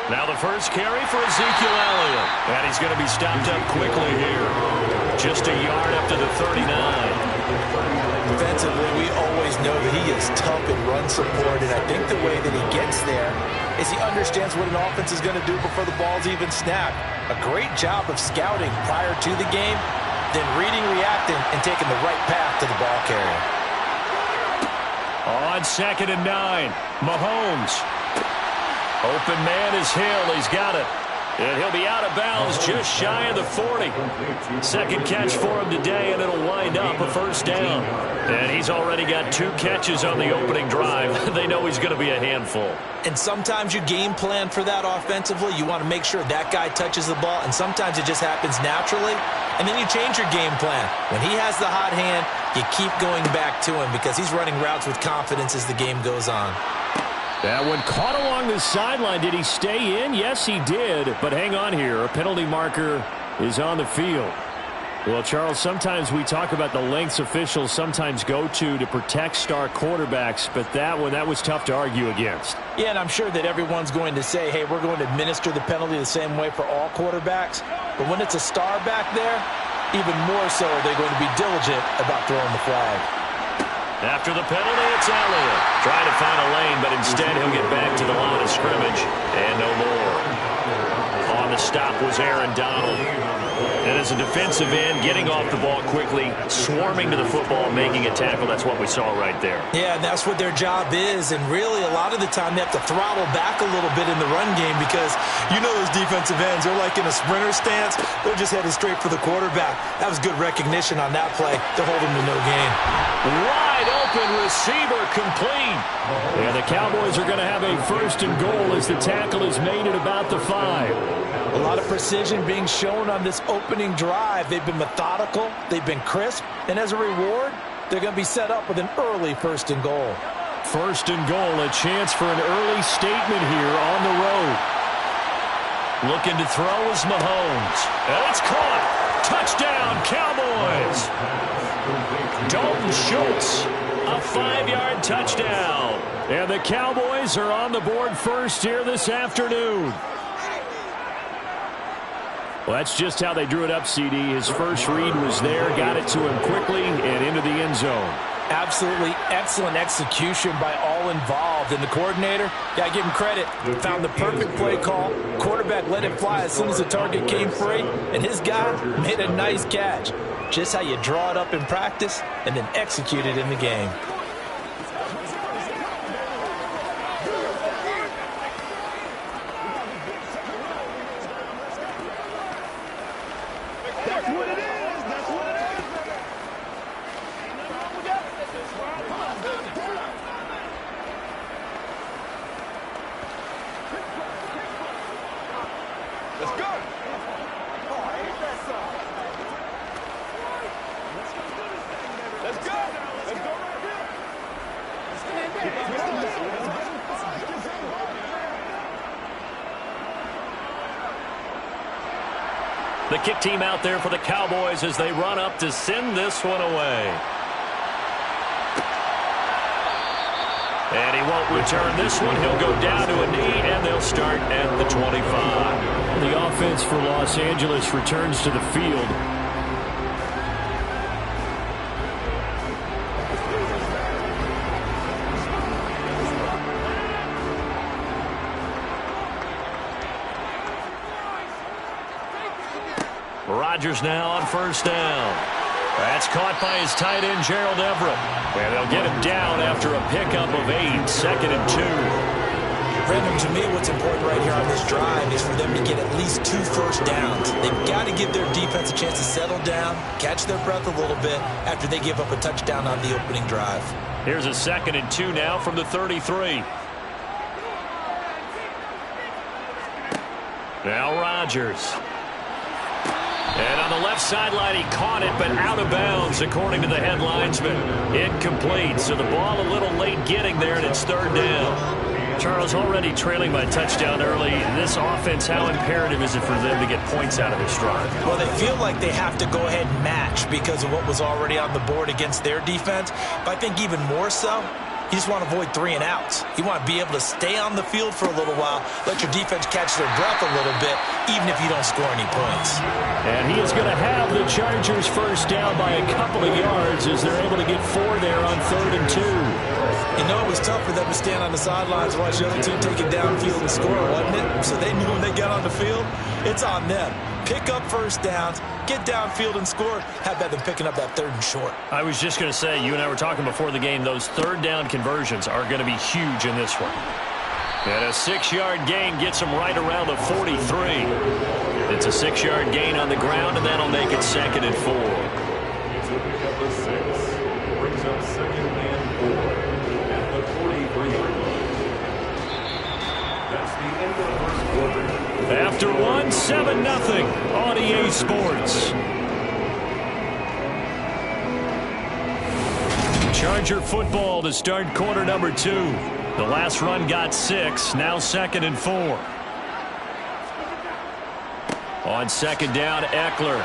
Now the first carry for Ezekiel Elliott. And he's going to be stopped up quickly here. Just a yard up to the 39. Defensively, we always know that he is tough in run support, and I think the way that he gets there is he understands what an offense is going to do before the ball's even snapped. A great job of scouting prior to the game, then reading, reacting, and taking the right path to the ball carrier. On 2nd and 9, Mahomes. Open man is Hill. He's got it. And he'll be out of bounds just shy of the 40. Second catch for him today, and it'll wind up a first down. And he's already got 2 catches on the opening drive. They know he's going to be a handful. And sometimes you game plan for that offensively. You want to make sure that guy touches the ball, and sometimes it just happens naturally. And then you change your game plan. When he has the hot hand, you keep going back to him because he's running routes with confidence as the game goes on. That one caught along the sideline. Did he stay in? Yes, he did. But hang on here. A penalty marker is on the field. Well, Charles, sometimes we talk about the lengths officials sometimes go to protect star quarterbacks, but that one, that was tough to argue against. Yeah, and I'm sure that everyone's going to say, hey, we're going to administer the penalty the same way for all quarterbacks. But when it's a star back there, even more so are they going to be diligent about throwing the flag. After the penalty, it's Elliott. Trying to find a lane, but instead he'll get back to the line of scrimmage, and no more. On the stop was Aaron Donald. And as a defensive end, getting off the ball quickly, swarming to the football, making a tackle, that's what we saw right there. Yeah, and that's what their job is, and really a lot of the time they have to throttle back a little bit in the run game because you know those defensive ends, they're like in a sprinter stance. They're just headed straight for the quarterback. That was good recognition on that play to hold him to no gain. Wide open receiver complete. And the Cowboys are going to have a 1st and goal as the tackle is made at about the 5. A lot of precision being shown on this opening drive. They've been methodical, they've been crisp, and as a reward, they're going to be set up with an early 1st and goal. 1st and goal, a chance for an early statement here on the road. Looking to throw is Mahomes. And it's caught. Touchdown, Cowboys. Dalton Schultz, a 5-yard touchdown. And the Cowboys are on the board first here this afternoon. Well, that's just how they drew it up, CD. His first read was there, got it to him quickly, and into the end zone. Absolutely excellent execution by all involved. And the coordinator, got to give him credit, found the perfect play call. Quarterback let it fly as soon as the target came free, and his guy made a nice catch. Just how you draw it up in practice and then execute it in the game. The kick team out there for the Cowboys as they run up to send this one away. And he won't return this one. He'll go down to a knee, and they'll start at the 25. The offense for Los Angeles returns to the field. Rodgers now on first down. That's caught by his tight end, Gerald Everett. And they'll get him down after a pickup of 8, 2nd and 2. Brandon, to me, what's important right here on this drive is for them to get at least 2 first downs. They've got to give their defense a chance to settle down, catch their breath a little bit after they give up a touchdown on the opening drive. Here's a 2nd and 2 now from the 33. Now Rodgers. And on the left sideline, he caught it, but out of bounds, according to the head linesman. Incomplete, so the ball a little late getting there, and it's 3rd down. Charles, already trailing by touchdown early. This offense, how imperative is it for them to get points out of this drive? Well, they feel like they have to go ahead and match because of what was already on the board against their defense. But I think even more so, you just want to avoid 3 and outs. You want to be able to stay on the field for a little while, let your defense catch their breath a little bit, even if you don't score any points. And he is going to have the Chargers first down by a couple of yards as they're able to get 4 there on 3rd and 2. You know, it was tough for them to stand on the sidelines and watch the other team take it downfield and score, wasn't it? So they knew when they got on the field, it's on them. Pick up first downs, get downfield and score. How about them picking up that 3rd and short? I was just going to say, you and I were talking before the game, those 3rd down conversions are going to be huge in this one. And a 6-yard gain gets them right around the 43. It's a 6-yard gain on the ground, and that'll make it 2nd and 4. It's a pickup of 6. Brings up 2nd and 4 at the 43. That's the end of the first quarter. After 1, 7-0 on EA Sports. Charger football to start quarter number 2. The last run got 6, now 2nd and 4. On 2nd down, Eckler.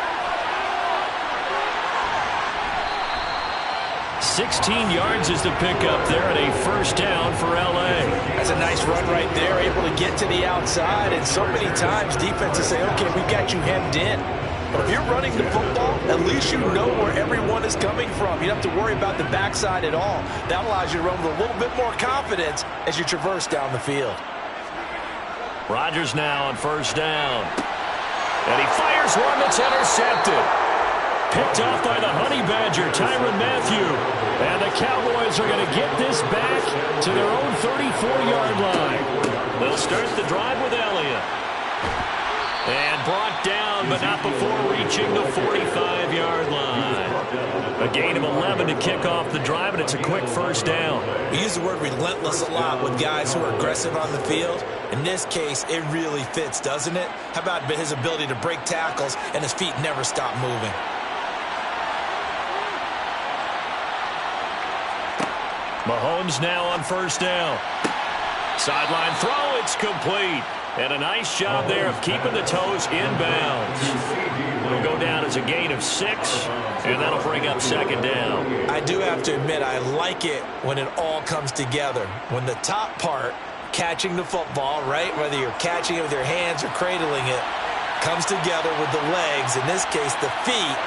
16 yards is the pickup there and a first down for L.A. That's a nice run right there, able to get to the outside. And so many times defenses say, okay, we've got you hemmed in. But if you're running the football, at least you know where everyone is coming from. You don't have to worry about the backside at all. That allows you to run with a little bit more confidence as you traverse down the field. Rodgers now on first down. And he fires one that's intercepted. Picked off by the Honey Badger, Tyrann Mathieu. And the Cowboys are going to get this back to their own 34-yard line. They'll start the drive with Elliott. And brought down, but not before reaching the 45-yard line. A gain of 11 to kick off the drive, and it's a quick first down. We use the word relentless a lot with guys who are aggressive on the field. In this case, it really fits, doesn't it? How about his ability to break tackles and his feet never stop moving? Mahomes now on first down. Sideline throw, it's complete. And a nice job there of keeping the toes in bounds. It'll go down as a gain of 6, and that'll bring up 2nd down. I do have to admit, I like it when it all comes together. When the top part, catching the football, right, whether you're catching it with your hands or cradling it, comes together with the legs, in this case the feet,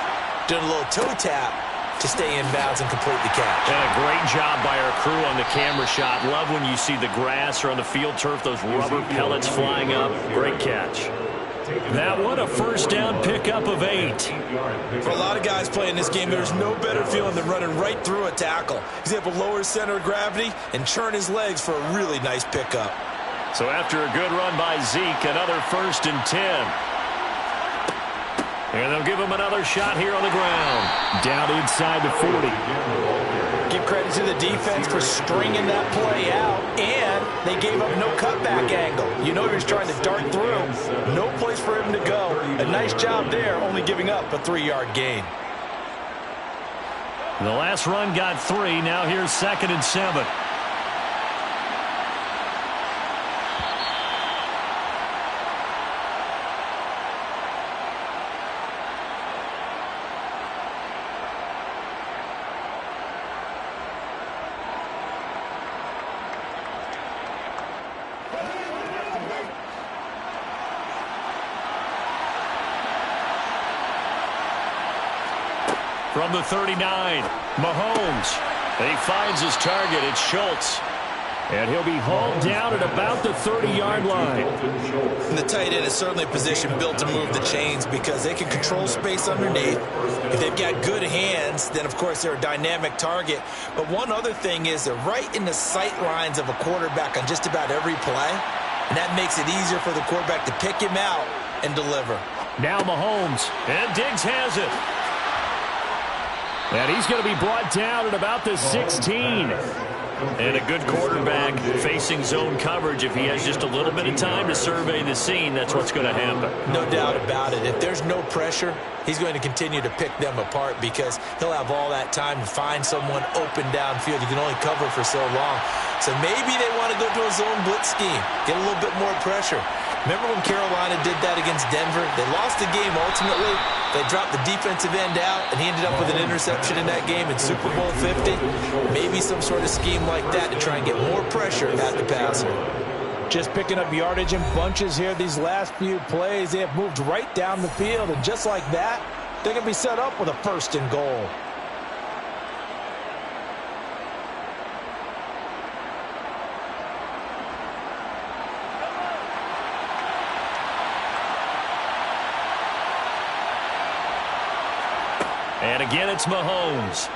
doing a little toe tap to stay in bounds and complete the catch. And a great job by our crew on the camera shot. Love when you see the grass or on the field turf, those rubber pellets flying up. Great catch. That one, a first down pickup of 8. For a lot of guys playing this game, there's no better feeling than running right through a tackle. He's able to lower his center of gravity and churn his legs for a really nice pickup. So after a good run by Zeke, another 1st and 10. And they'll give him another shot here on the ground. Down inside the 40. Give credit to the defense for stringing that play out, and they gave up no cutback angle. You know he was trying to dart through. No place for him to go. A nice job there, only giving up a 3-yard gain. The last run got 3. Now here's 2nd and 7. From the 39, Mahomes. He finds his target. It's Schultz. And he'll be hauled down at about the 30-yard line. And the tight end is certainly a position built to move the chains because they can control space underneath. If they've got good hands, then, of course, they're a dynamic target. But one other thing is they're right in the sight lines of a quarterback on just about every play. And that makes it easier for the quarterback to pick him out and deliver. Now Mahomes. And Diggs has it. And he's going to be brought down at about the 16. And a good quarterback facing zone coverage. If he has just a little bit of time to survey the scene, that's what's going to happen. No doubt about it. If there's no pressure, he's going to continue to pick them apart because he'll have all that time to find someone open downfield. You can only cover for so long. So maybe they want to go to a zone blitz scheme, get a little bit more pressure. Remember when Carolina did that against Denver? They lost the game ultimately. They dropped the defensive end out, and he ended up with an interception in that game in Super Bowl 50. Maybe some sort of scheme like that to try and get more pressure at the passer. Just picking up yardage in bunches here these last few plays. They have moved right down the field, and just like that, they're going to be set up with a 1st and goal. And again, it's Mahomes.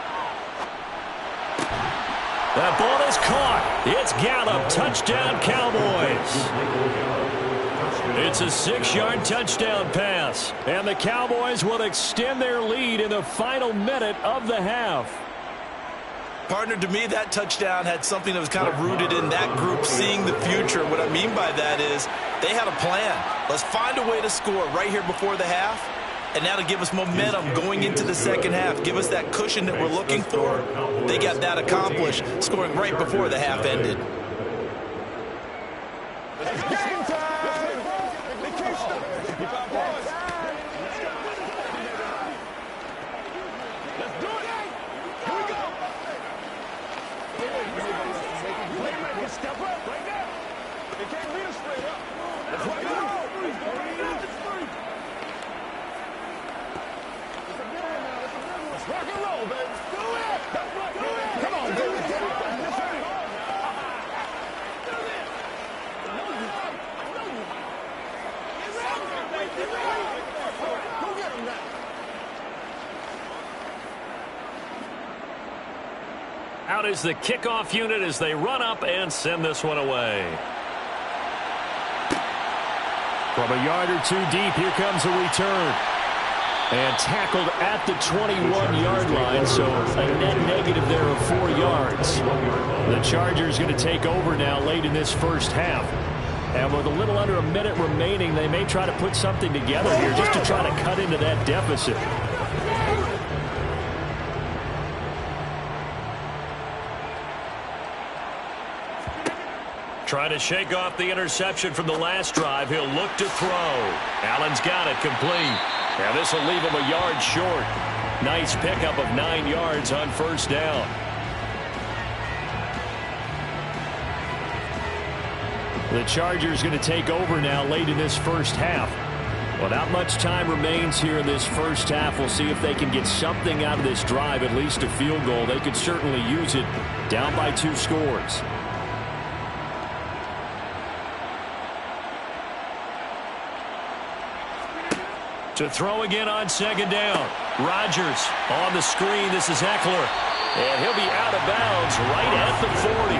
That ball is caught. It's Gallup. Touchdown, Cowboys. It's a 6-yard touchdown pass. And the Cowboys will extend their lead in the final minute of the half. Partner, to me, that touchdown had something that was kind of rooted in that group seeing the future. What I mean by that is they had a plan. Let's find a way to score right here before the half. And that'll give us momentum going into the second half. Give us that cushion that we're looking for. They got that accomplished, scoring right before the half ended. It's game time! Let's do it! Here we go! Playmaker, step up right now! They can't lead us straight up. Let's rock it out! Rock and roll, baby. Do it. Come on, baby. Go get him now. Out is the kickoff unit as they run up and send this one away. From a yard or two deep, here comes a return. And tackled at the 21-yard line, so a net negative there of 4 yards. The Chargers going to take over now late in this first half. And with a little under a minute remaining, they may try to put something together here just to try to cut into that deficit. Trying to shake off the interception from the last drive. He'll look to throw. Allen's got it complete. Now this will leave him a yard short. Nice pickup of 9 yards on first down. The Chargers going to take over now late in this first half. Well, not much time remains here in this first half. We'll see if they can get something out of this drive, at least a field goal. They could certainly use it, down by 2 scores. To throw again on second down. Rodgers on the screen. This is Eckler. And he'll be out of bounds right at the 40.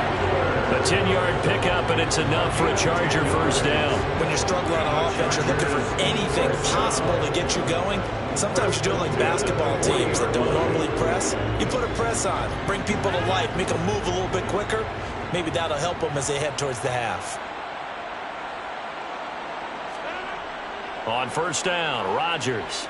A 10-yard pickup, and it's enough for a Charger first down. When you're struggling on offense, you're looking for anything possible to get you going. Sometimes you do it like basketball teams that don't normally press. You put a press on, bring people to life, make them move a little bit quicker. Maybe that'll help them as they head towards the half. On first down, Rodgers.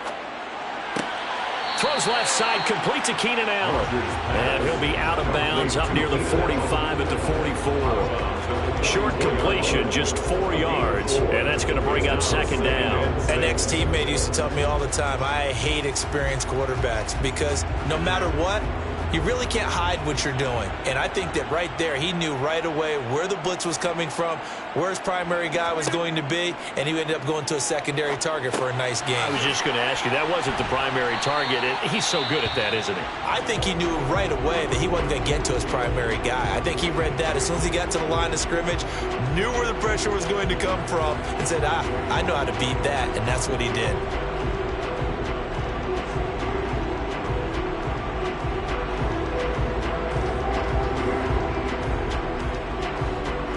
Throws left side, complete to Keenan Allen. And he'll be out of bounds up near the 45 at the 44. Short completion, just 4 yards, and that's going to bring up second down. An ex-teammate used to tell me all the time, I hate experienced quarterbacks because no matter what, you really can't hide what you're doing. And I think that right there, he knew right away where the blitz was coming from, where his primary guy was going to be, and he ended up going to a secondary target for a nice game. I was just going to ask you, that wasn't the primary target. He's so good at that, isn't he? I think he knew right away that he wasn't going to get to his primary guy. I think he read that as soon as he got to the line of scrimmage, knew where the pressure was going to come from, and said, I know how to beat that, and that's what he did.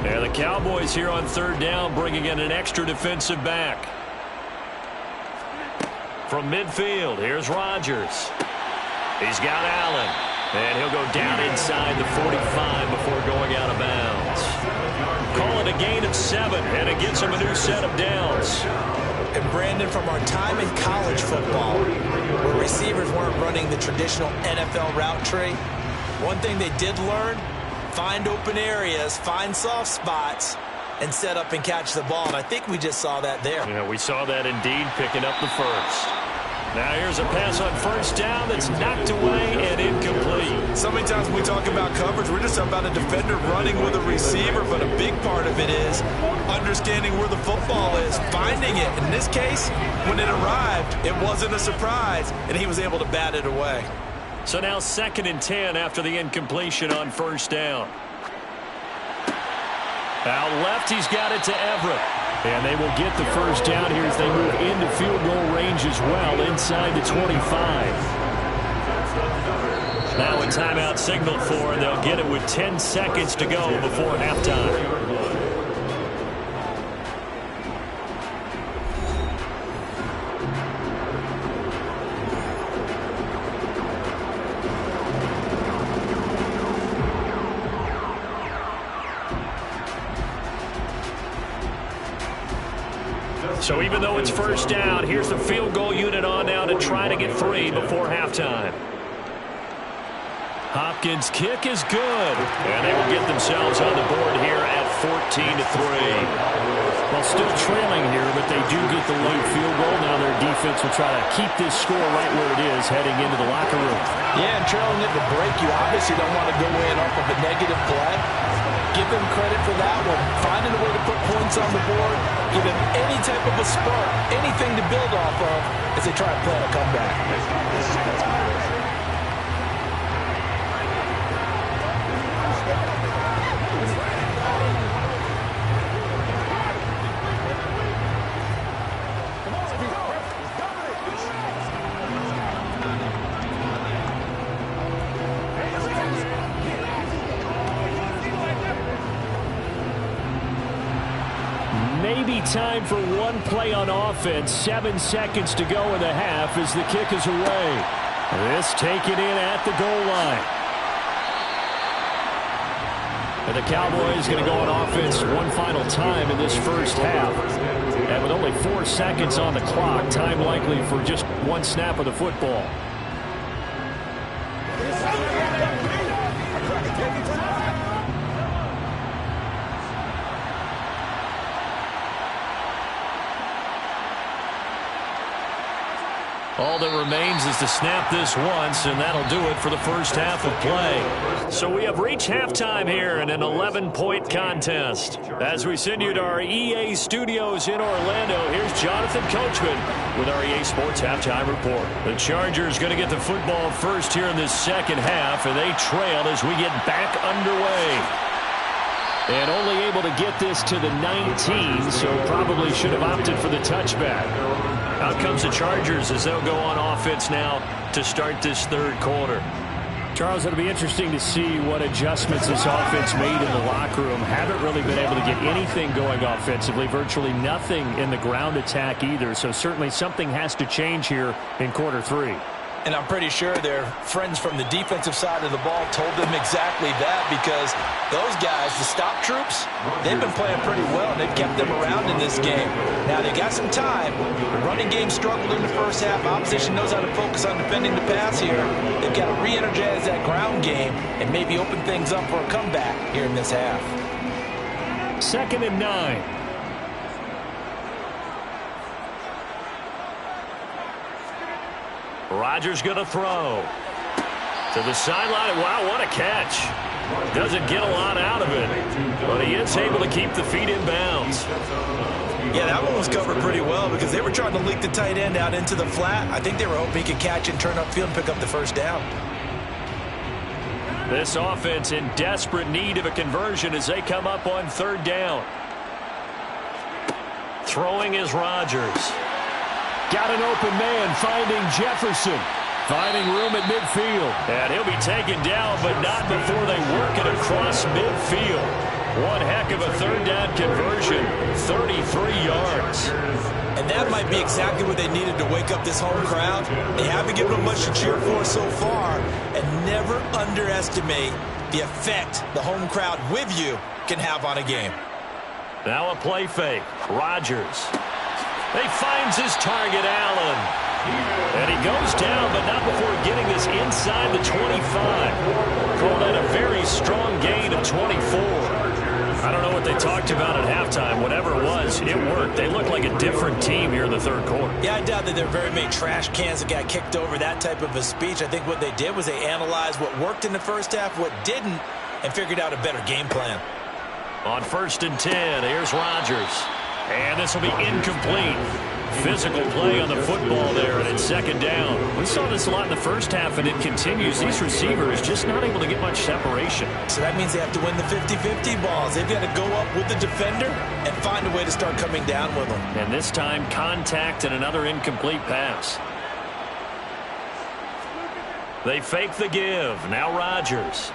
And the Cowboys here on third down, bringing in an extra defensive back. From midfield, here's Rodgers. He's got Allen, and he'll go down inside the 45 before going out of bounds. Call it a gain of 7, and it gets him a new set of downs. And Brandon, from our time in college football, where receivers weren't running the traditional NFL route tree, one thing they did learn, find open areas, find soft spots, and set up and catch the ball. And I think we just saw that there. Yeah, we saw that indeed, picking up the first. Now here's a pass on first down that's knocked away and incomplete. So many times when we talk about coverage, we're just about a defender running with a receiver, but a big part of it is understanding where the football is, finding it. In this case, when it arrived, it wasn't a surprise, and he was able to bat it away. So now 2nd and 10 after the incompletion on first down. Out left, he's got it to Everett. And they will get the first down here as they move into field goal range as well, inside the 25. Now a timeout signaled for, and they'll get it with 10 seconds to go before halftime. So even though it's first down, here's the field goal unit on now to try to get 3 before halftime. Hopkins' kick is good, and they will get themselves on the board here at 14-3. Well, still trailing here, but they do get the late field goal. Now their defense will try to keep this score right where it is heading into the locker room. Yeah, and trailing it to break, you obviously don't want to go in off of a negative play. Give them credit for that one. Finding a way to put points on the board, give them any type of a spark, anything to build off of as they try to plan a comeback. Maybe time for one play on offense. 7 seconds to go in the half as the kick is away. This taken in at the goal line. And the Cowboys going to go on offense one final time in this first half. And with only 4 seconds on the clock, time likely for just one snap of the football. All that remains is to snap this once, and that'll do it for the first half of play. So we have reached halftime here in an 11-point contest. As we send you to our EA studios in Orlando, here's Jonathan Coachman with our EA Sports Halftime Report. The Chargers going to get the football first here in this second half, and they trail as we get back underway. And only able to get this to the 19, so probably should have opted for the touchback. Out comes the Chargers as they'll go on offense now to start this third quarter. Charles, it'll be interesting to see what adjustments this offense made in the locker room. Haven't really been able to get anything going offensively, virtually nothing in the ground attack either. So certainly something has to change here in quarter 3. And I'm pretty sure their friends from the defensive side of the ball told them exactly that, because those guys, the stop troops, they've been playing pretty well, and they've kept them around in this game. Now, they got some time. The running game struggled in the first half. Opposition knows how to focus on defending the pass here. They've got to re-energize that ground game and maybe open things up for a comeback here in this half. 2nd and 9. Rodgers going to throw. To the sideline. Wow, what a catch. Doesn't get a lot out of it, but he is able to keep the feet in bounds. Yeah, that one was covered pretty well because they were trying to leak the tight end out into the flat. I think they were hoping he could catch and turn upfield and pick up the first down. This offense in desperate need of a conversion as they come up on third down. Throwing is Rodgers. Got an open man, finding Jefferson. Finding room at midfield. And he'll be taken down, but not before they work it across midfield. One heck of a third down conversion, 33 yards. And that might be exactly what they needed to wake up this home crowd. They haven't given them much to cheer for so far. And never underestimate the effect the home crowd with you can have on a game. Now a play fake. Rodgers. He finds his target, Allen. And he goes down, but not before getting this inside the 25. Call that a very strong gain of 24. I don't know what they talked about at halftime. Whatever it was, it worked. They looked like a different team here in the third quarter. Yeah, I doubt that there are very many trash cans that got kicked over that type of a speech. I think what they did was they analyzed what worked in the first half, what didn't, and figured out a better game plan. On 1st and 10, here's Rodgers. And this will be incomplete. Physical play on the football there, and it's second down. We saw this a lot in the first half, and it continues. These receivers just not able to get much separation. So that means they have to win the 50-50 balls. They've got to go up with the defender and find a way to start coming down with them. And this time, contact and another incomplete pass. They fake the give. Now Rodgers.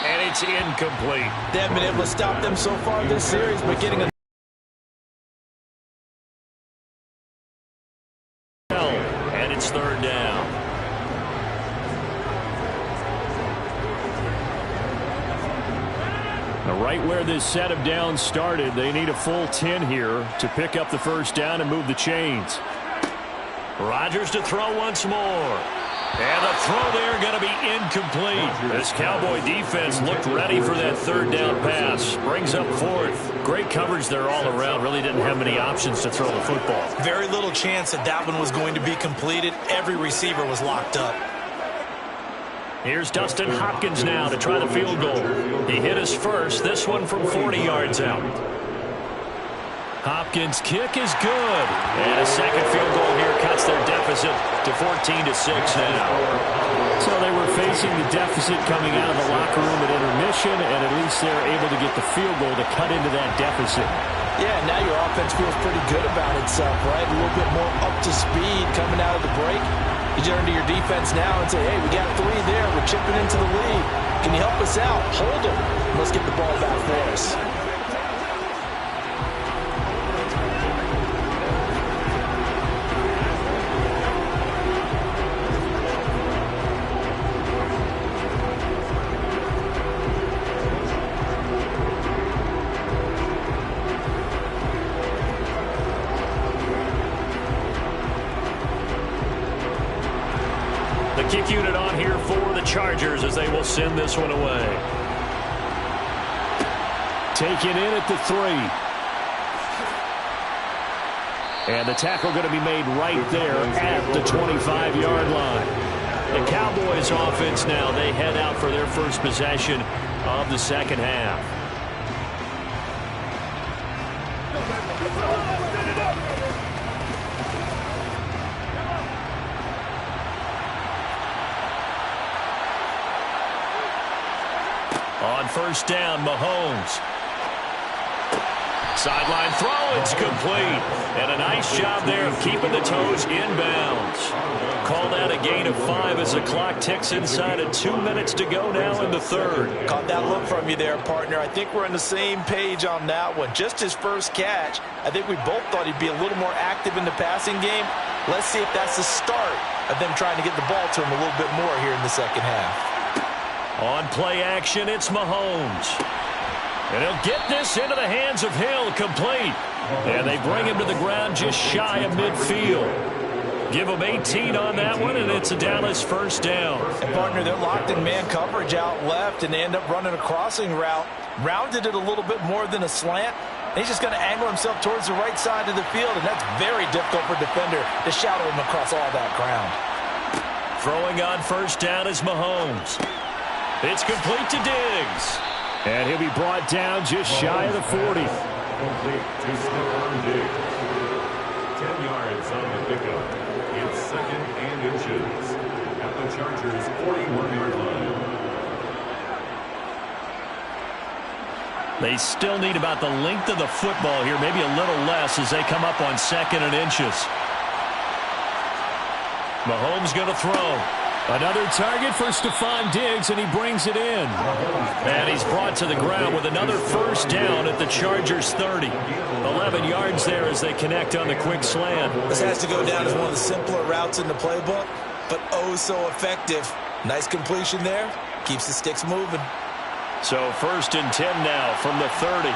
And it's incomplete. They haven't been able to stop them so far this series, but getting a it's third down. Now right where this set of downs started, they need a full 10 here to pick up the first down and move the chains. Rodgers to throw once more. And the throw there going to be incomplete. This Cowboy defense looked ready for that third down pass. Brings up fourth. Great coverage there all around. Really didn't have many options to throw the football. Very little chance that that one was going to be completed. Every receiver was locked up. Here's Dustin Hopkins now to try the field goal. He hit his first. This one from 40 yards out. Hopkins' kick is good. And a second field goal here cuts their deficit to 14-6 now. So they were facing the deficit coming out of the locker room at intermission, and at least they're able to get the field goal to cut into that deficit. Yeah, now your offense feels pretty good about itself, right? A little bit more up to speed coming out of the break. You turn to your defense now and say, hey, we got 3 there. We're chipping into the lead. Can you help us out? Hold them. Let's get the ball back for us. Kick unit on here for the Chargers as they will send this one away. Taken in at the 3. And the tackle going to be made right there at the 25-yard line. The Cowboys offense now, they head out for their first possession of the second half. On first down, Mahomes. Sideline throw, it's complete. And a nice job there of keeping the toes inbounds. Call that a gain of 5 as the clock ticks inside of 2 minutes to go now in the third. Caught that look from you there, partner. I think we're on the same page on that one. Just his first catch. I think we both thought he'd be a little more active in the passing game. Let's see if that's the start of them trying to get the ball to him a little bit more here in the second half. On play action, it's Mahomes. And he'll get this into the hands of Hill, complete. And they bring him to the ground just shy of midfield. Give him 18 on that one, and it's a Dallas first down. And partner, they're locked in man coverage out left, and they end up running a crossing route. Rounded it a little bit more than a slant. And he's just going to angle himself towards the right side of the field, and that's very difficult for a defender to shadow him across all that ground. Throwing on first down is Mahomes. It's complete to Diggs. And he'll be brought down just shy of the 40. Complete to Stephon Diggs. 10 yards on the pickup. It's 2nd and inches at the Chargers' 41-yard line. They still need about the length of the football here, maybe a little less as they come up on 2nd and inches. Mahomes going to throw. Another target for Stephon Diggs, and he brings it in. And he's brought to the ground with another first down at the Chargers' 30. 11 yards there as they connect on the quick slant. This has to go down as one of the simpler routes in the playbook, but oh so effective. Nice completion there. Keeps the sticks moving. So 1st and 10 now from the 30.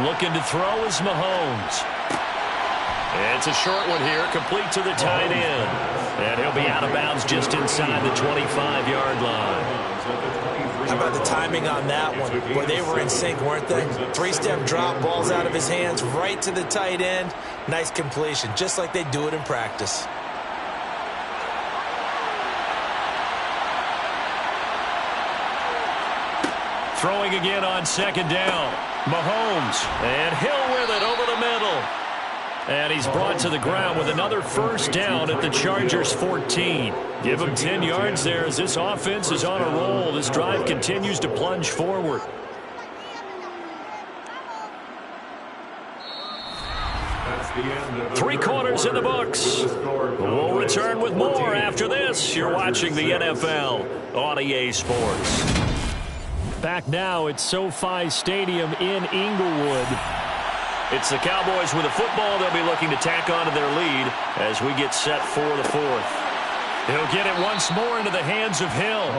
Looking to throw is Mahomes. It's a short one here, complete to the tight end. And he'll be out of bounds just inside the 25-yard line. How about the timing on that one? Boy, they were in sync, weren't they? 3-step drop, ball's out of his hands, right to the tight end. Nice completion, just like they do it in practice. Throwing again on 2nd down. Mahomes, and Hill with it over the middle. And he's brought to the ground with another first down at the Chargers' 14. Give him 10 yards there as this offense is on a roll. This drive continues to plunge forward. Three quarters in the books. We'll return with more after this. You're watching the NFL on EA Sports. Back now at SoFi Stadium in Inglewood. It's the Cowboys with the football. They'll be looking to tack onto their lead as we get set for the 4th. He'll get it once more into the hands of Hill.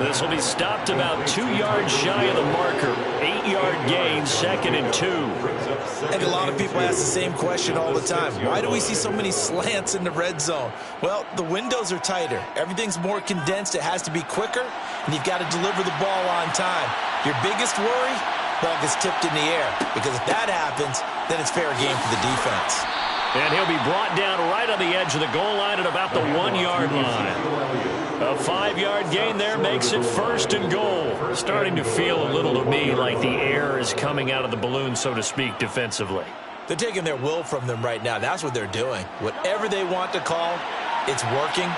This will be stopped about 2 yards shy of the marker. 8-yard gain, 2nd and 2. I think a lot of people ask the same question all the time. Why do we see so many slants in the red zone? Well, the windows are tighter. Everything's more condensed. It has to be quicker, and you've got to deliver the ball on time. Your biggest worry? Ball gets tipped in the air, because if that happens, then it's fair game for the defense. And he'll be brought down right on the edge of the goal line at about the 1-yard line. A 5-yard gain there makes it 1st and goal. Starting to feel a little to me like the air is coming out of the balloon, so to speak, defensively. They're taking their will from them right now. That's what they're doing. Whatever they want to call, it's working.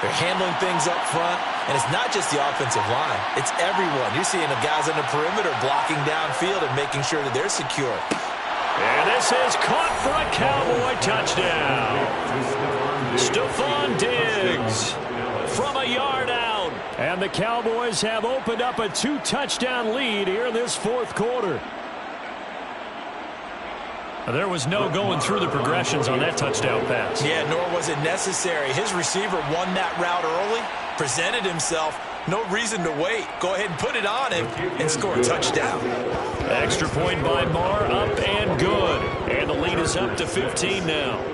They're handling things up front, and it's not just the offensive line. It's everyone. You're seeing the guys on the perimeter blocking downfield and making sure that they're secure. And this is caught for a Cowboy touchdown. Stephon Diggs from a yard out. And the Cowboys have opened up a 2-touchdown lead here in this 4th quarter. There was no going through the progressions on that touchdown pass. Yeah, nor was it necessary. His receiver won that route early, presented himself. No reason to wait. Go ahead and put it on him and score a touchdown. Extra point by Marr, up and good. And the lead is up to 15 now.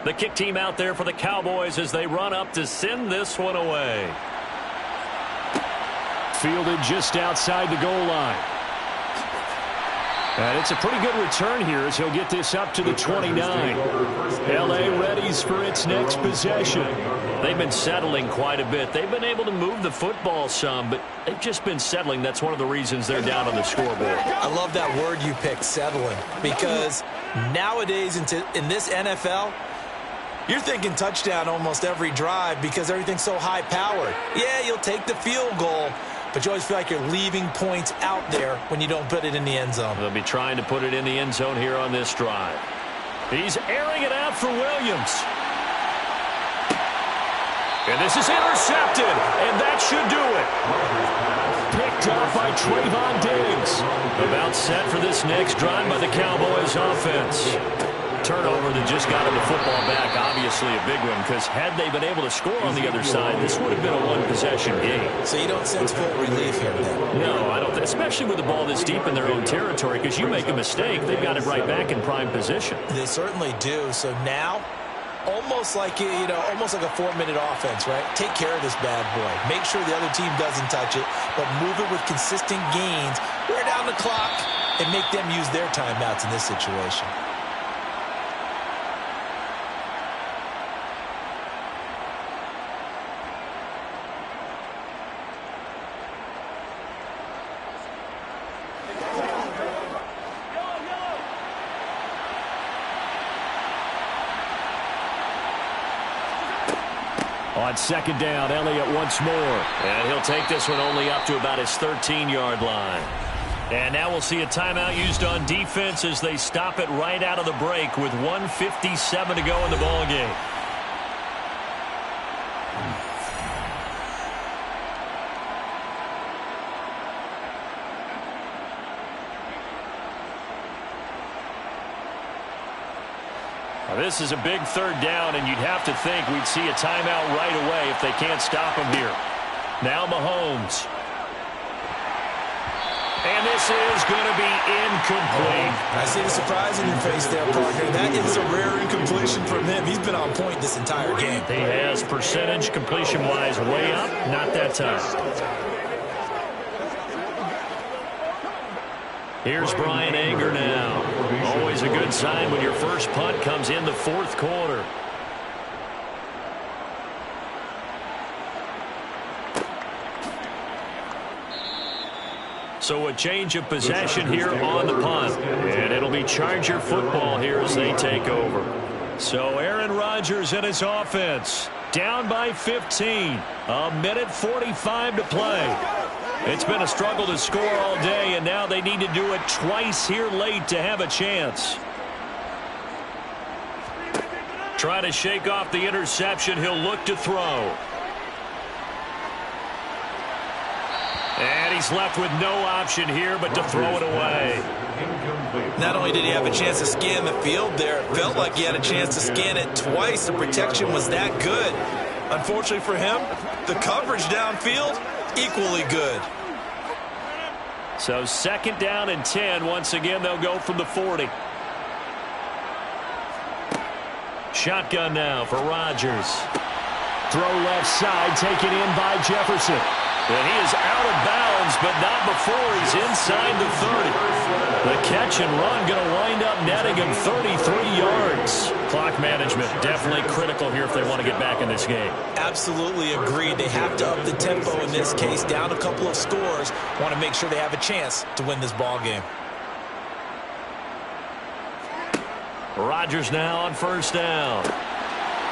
The kick team out there for the Cowboys as they run up to send this one away. Fielded just outside the goal line. And it's a pretty good return here as he'll get this up to the 29. L.A. readies for its next possession. They've been settling quite a bit. They've been able to move the football some, but they've just been settling. That's one of the reasons they're down on the scoreboard. I love that word you picked, settling, because nowadays in this NFL, you're thinking touchdown almost every drive because everything's so high-powered. Yeah, you'll take the field goal, but you always feel like you're leaving points out there when you don't put it in the end zone. They'll be trying to put it in the end zone here on this drive. He's airing it out for Williams. And this is intercepted, and that should do it. Picked up by Trayvon Diggs. About set for this next drive by the Cowboys offense. Turnover that just got him the football back, obviously a big one, because had they been able to score on the other side, this would have been a one-possession game. So you don't sense full relief here then? No, I don't, especially with the ball this deep in their own territory, because you make a mistake, they've got it right back in prime position. They certainly do. So now, almost like almost like a 4-minute offense, right? Take care of this bad boy. Make sure the other team doesn't touch it, but move it with consistent gains. Wear down the clock and make them use their timeouts in this situation. On second down, Elliott once more. And he'll take this one only up to about his 13-yard line. And now we'll see a timeout used on defense as they stop it right out of the break with 1:57 to go in the ballgame. This is a big third down, and you'd have to think we'd see a timeout right away if they can't stop him here. Now Mahomes. And this is going to be incomplete. I see the surprise in your face there, partner. That is a rare incompletion from him. He's been on point this entire game. He has percentage completion-wise way up. Not that time. Here's Brian Anger now. Always a good sign when your first punt comes in the fourth quarter. So a change of possession here on the punt. And it'll be Charger football here as they take over. So Aaron Rodgers and his offense down by 15. A minute 45 to play. It's been a struggle to score all day, and now they need to do it twice here late to have a chance. Try to shake off the interception. He'll look to throw. And he's left with no option here but to throw it away. Not only did he have a chance to scan the field there, it felt like he had a chance to scan it twice. The protection was that good. Unfortunately for him, the coverage downfield, equally good. So second down and 10. Once again, they'll go from the 40. Shotgun now for Rodgers. Throw left side, taken in by Jefferson. And he is out of bounds, but not before he's inside the 30. The catch and run going to wind up netting him 33 yards. Clock management definitely critical here if they want to get back in this game. Absolutely agreed. They have to up the tempo in this case. Down a couple of scores. Want to make sure they have a chance to win this ball game. Rodgers now on first down.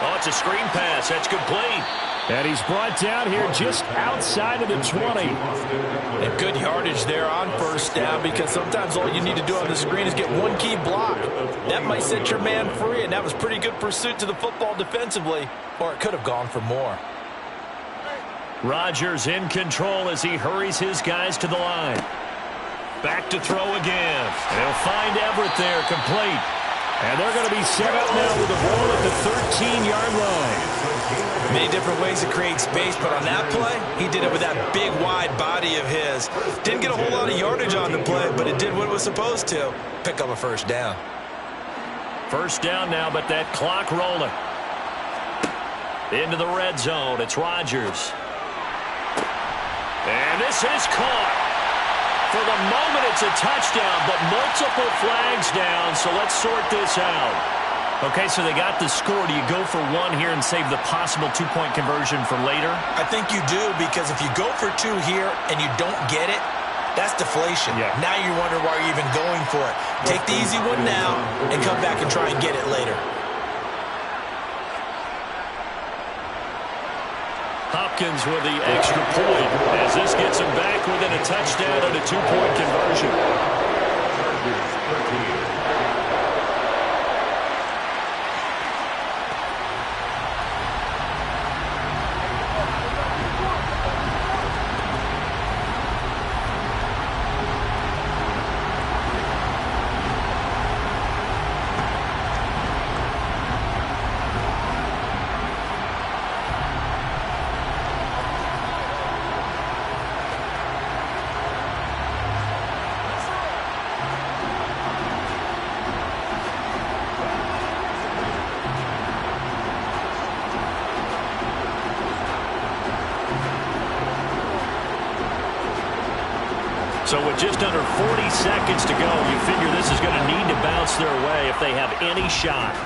Oh, it's a screen pass. That's complete. And he's brought down here just outside of the 20. And good yardage there on first down, because sometimes all you need to do on the screen is get one key block. That might set your man free, and that was pretty good pursuit to the football defensively, or it could have gone for more. Rodgers in control as he hurries his guys to the line. Back to throw again. And he'll find Everett there, complete. And they're going to be set up now with the ball at the 13-yard line. Many different ways to create space, but on that play, he did it with that big, wide body of his. Didn't get a whole lot of yardage on the play, but it did what it was supposed to. Pick up a first down. First down now, but that clock rolling. Into the red zone. It's Rodgers. And this is caught. For the moment, it's a touchdown, but multiple flags down, so let's sort this out. Okay, so they got the score. Do you go for one here and save the possible two-point conversion for later? I think you do, because if you go for two here and you don't get it, that's deflation. Yeah. Now you wonder why you're even going for it. Take the easy one now and come back and try and get it later. Hopkins with the extra point as this gets him back within a touchdown and a two-point conversion. So with just under 40 seconds to go, you figure this is going to need to bounce their way if they have any shot.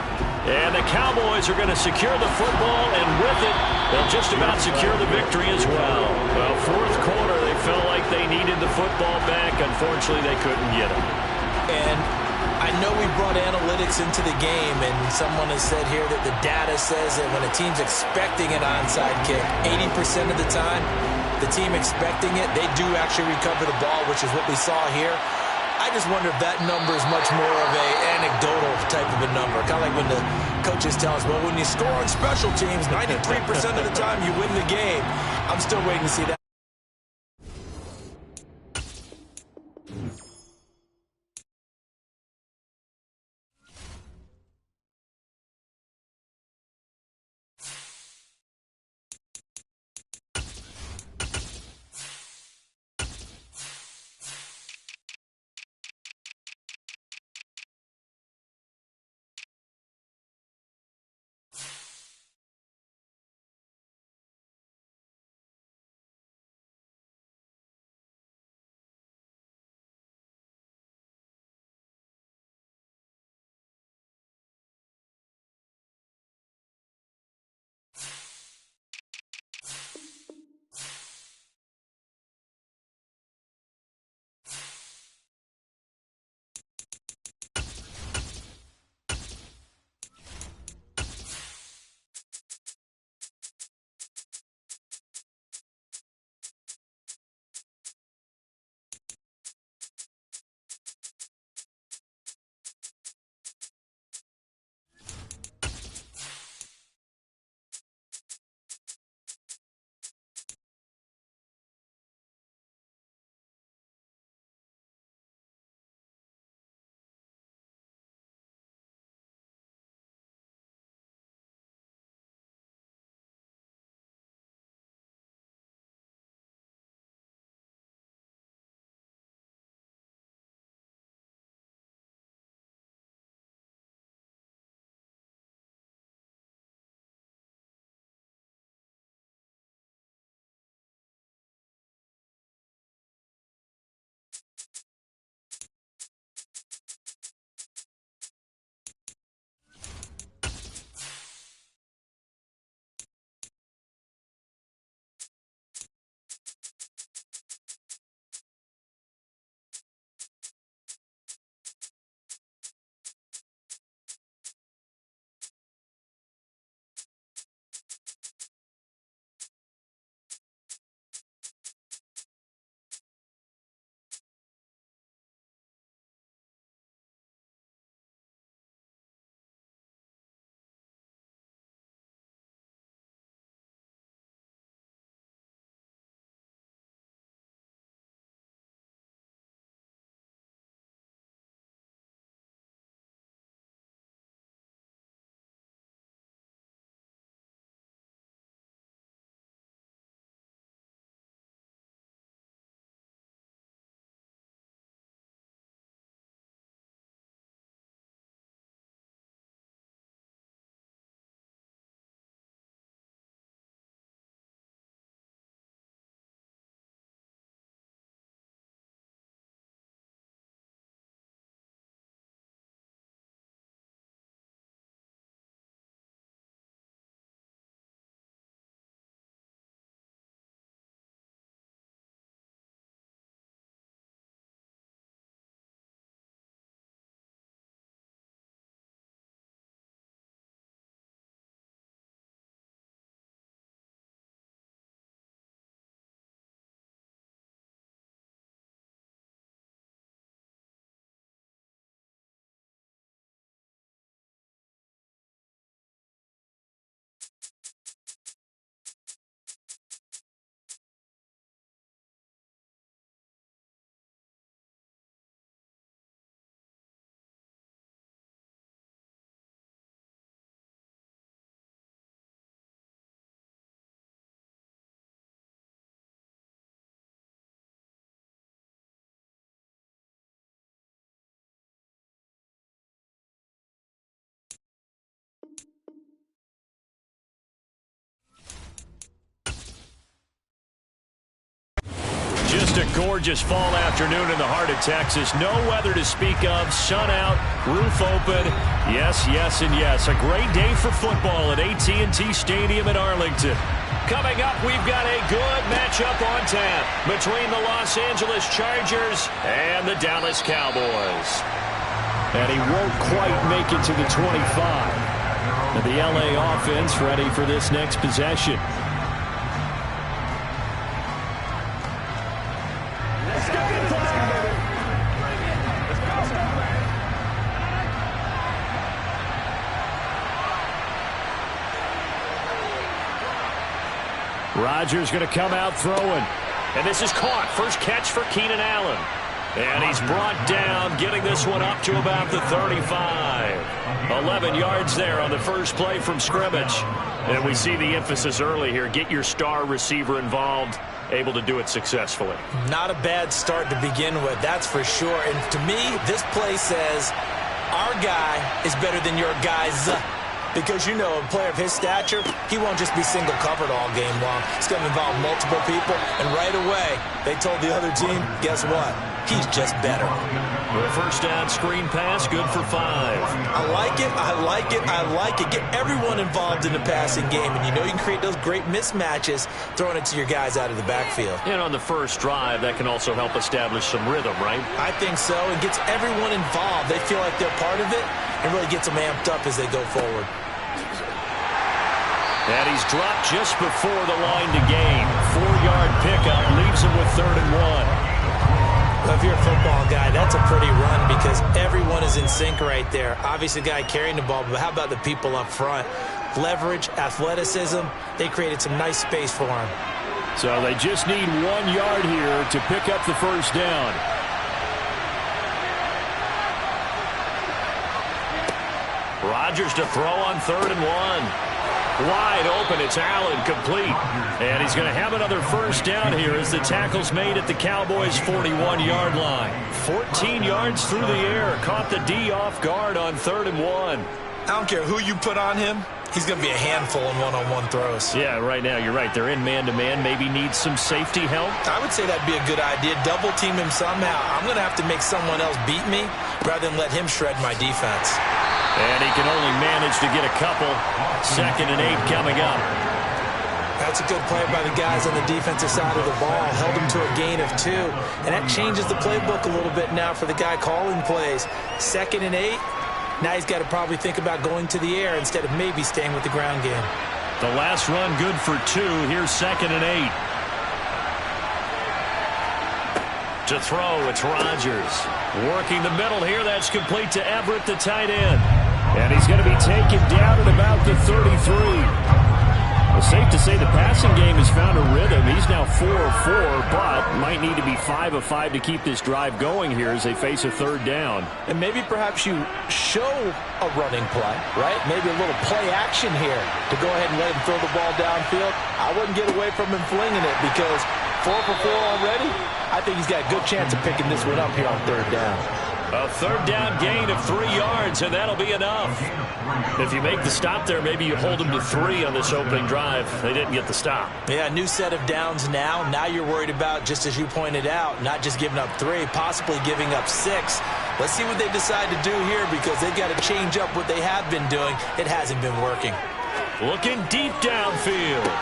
And the Cowboys are going to secure the football, and with it, they'll just about secure the victory as well. Well, fourth quarter, they felt like they needed the football back. Unfortunately, they couldn't get it. And I know we brought analytics into the game, and someone has said here that the data says that when a team's expecting an onside kick, 80% of the time, the team expecting it, they do actually recover the ball, which is what we saw here. I just wonder if that number is much more of a anecdotal type of a number. Kind of like when the coaches tell us, well, when you score on special teams, 93% of the time you win the game. I'm still waiting to see that. Just a gorgeous fall afternoon in the heart of Texas. No weather to speak of. Sun out, roof open. Yes, yes, and yes. A great day for football at AT&T Stadium in Arlington. Coming up, we've got a good matchup on tap between the Los Angeles Chargers and the Dallas Cowboys. And he won't quite make it to the 25. And the LA offense ready for this next possession. Rodgers going to come out throwing. And this is caught. First catch for Keenan Allen. And he's brought down, getting this one up to about the 35. 11 yards there on the first play from scrimmage. And we see the emphasis early here. Get your star receiver involved. Able to do it successfully. Not a bad start to begin with, that's for sure. And to me, this play says, our guy is better than your guy's. Because, you know, a player of his stature, he won't just be single covered all game long. It's going to involve multiple people. And right away, they told the other team, guess what? He's just better. The first down screen pass, good for 5. I like it, I like it, I like it. Get everyone involved in the passing game. And you know you can create those great mismatches throwing it to your guys out of the backfield. And on the first drive, that can also help establish some rhythm, right? I think so. It gets everyone involved. They feel like they're part of it. And really gets them amped up as they go forward. And he's dropped just before the line to gain. 4-yard pickup leaves him with 3rd and 1. Well, if you're a football guy, that's a pretty run because everyone is in sync right there. Obviously, the guy carrying the ball, but how about the people up front? Leverage, athleticism, they created some nice space for him. So they just need 1 yard here to pick up the first down. Rodgers to throw on 3rd and 1. Wide open, it's Allen, complete. And he's going to have another first down here as the tackle's made at the Cowboys' 41-yard line. 14 yards through the air, caught the D off guard on 3rd and 1. I don't care who you put on him. He's going to be a handful in one-on-one throws. Yeah, right now, you're right. They're in man-to-man. Maybe needs some safety help. I would say that'd be a good idea. Double-team him somehow. I'm going to have to make someone else beat me rather than let him shred my defense. And he can only manage to get a couple. 2nd and 8 coming up. That's a good play by the guys on the defensive side of the ball. Held him to a gain of 2. And that changes the playbook a little bit now for the guy calling plays. 2nd and 8. Now he's got to probably think about going to the air instead of maybe staying with the ground game. The last run good for 2. Here's 2nd and 8. To throw, it's Rodgers. Working the middle here. That's complete to Everett, the tight end. And he's going to be taken down at about the 33. Well, safe to say the passing game has found a rhythm. He's now 4 of 4, but might need to be 5 of 5 to keep this drive going here as they face a 3rd down. And maybe perhaps you show a running play, right? Maybe a little play action here to go ahead and let him throw the ball downfield. I wouldn't get away from him flinging it because 4 for 4 already. I think he's got a good chance of picking this one up here on 3rd down. A 3rd down gain of 3 yards, and that'll be enough. If you make the stop there, maybe you hold them to 3 on this opening drive. They didn't get the stop. Yeah, new set of downs now. Now you're worried about, just as you pointed out, not just giving up 3, possibly giving up 6. Let's see what they decide to do here because they've got to change up what they have been doing. It hasn't been working. Looking deep downfield.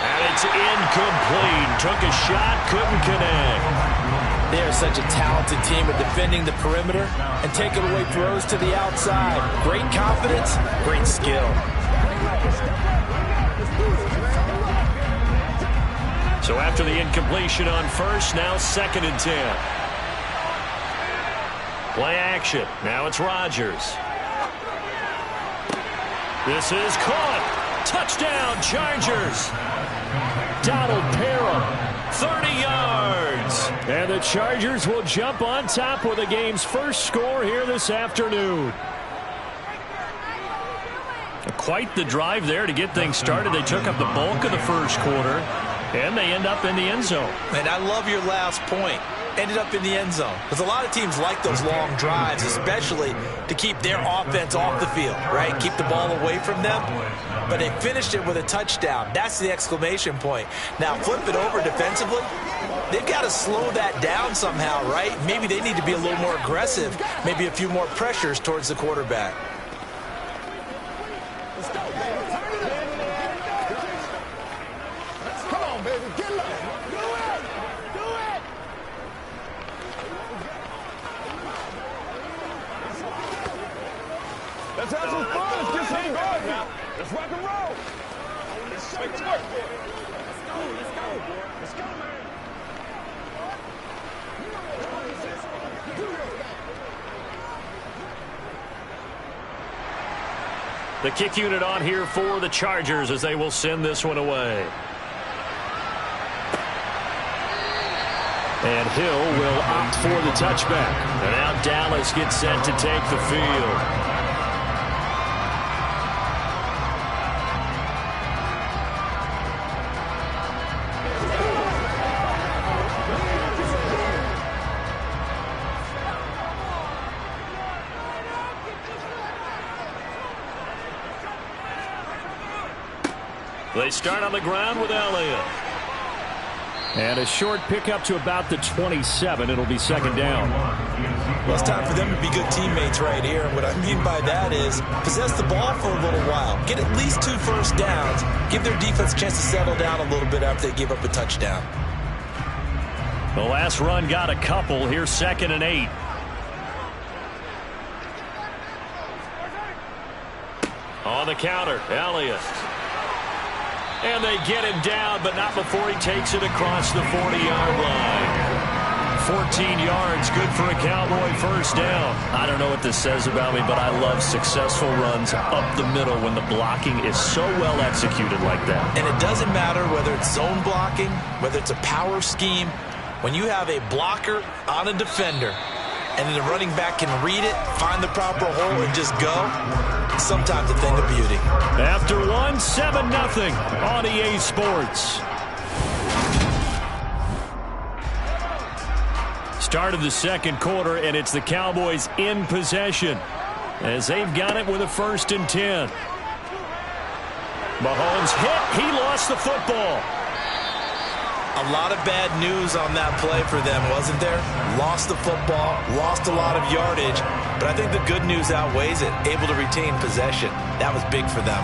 And it's incomplete. Took a shot, couldn't connect. They are such a talented team at defending the perimeter and taking away throws to the outside. Great confidence, great skill. So after the incompletion on first, now 2nd and 10. Play action. Now it's Rodgers. This is caught. Touchdown, Chargers. Donald Parham. 30 yards. And the Chargers will jump on top with the game's first score here this afternoon. Quite the drive there to get things started. They took up the bulk of the first quarter, and they end up in the end zone. And I love your last point. Ended up in the end zone. Because a lot of teams like those long drives, especially to keep their offense off the field, right? Keep the ball away from them. But they finished it with a touchdown. That's the exclamation point. Now flip it over defensively. they've got to slow that down somehow, right? Maybe they need to be a little more aggressive, maybe a few more pressures towards the quarterback. Come on, baby, get low. Do it! Do it! Let's have some fun. Let's get something going now. Let's rock and roll. Let's make it work. Let's go. Let's go. Let's go, man. The kick unit on here for the Chargers as they will send this one away. And Hill will opt for the touchback. And now Dallas gets set to take the field. They start on the ground with Elliott. And a short pickup to about the 27. It'll be second down. Well, it's time for them to be good teammates right here. And what I mean by that is possess the ball for a little while. Get at least 2 first downs. Give their defense a chance to settle down a little bit after they give up a touchdown. The last run got a couple. Here's 2nd and 8. On the counter, Elliott. And they get him down, but not before he takes it across the 40-yard line. 14 yards, good for a Cowboy first down. I don't know what this says about me, but I love successful runs up the middle when the blocking is so well executed like that. And it doesn't matter whether it's zone blocking, whether it's a power scheme. When you have a blocker on a defender, and then the running back can read it, find the proper hole, and just go, sometimes a thing of beauty. After 1, 7-0 on EA Sports. Start of the second quarter, and it's the Cowboys in possession as they've got it with a 1st and 10. Mahomes hit. He lost the football. A lot of bad news on that play for them, wasn't there? Lost the football, lost a lot of yardage, but I think the good news outweighs it. Able to retain possession. That was big for them.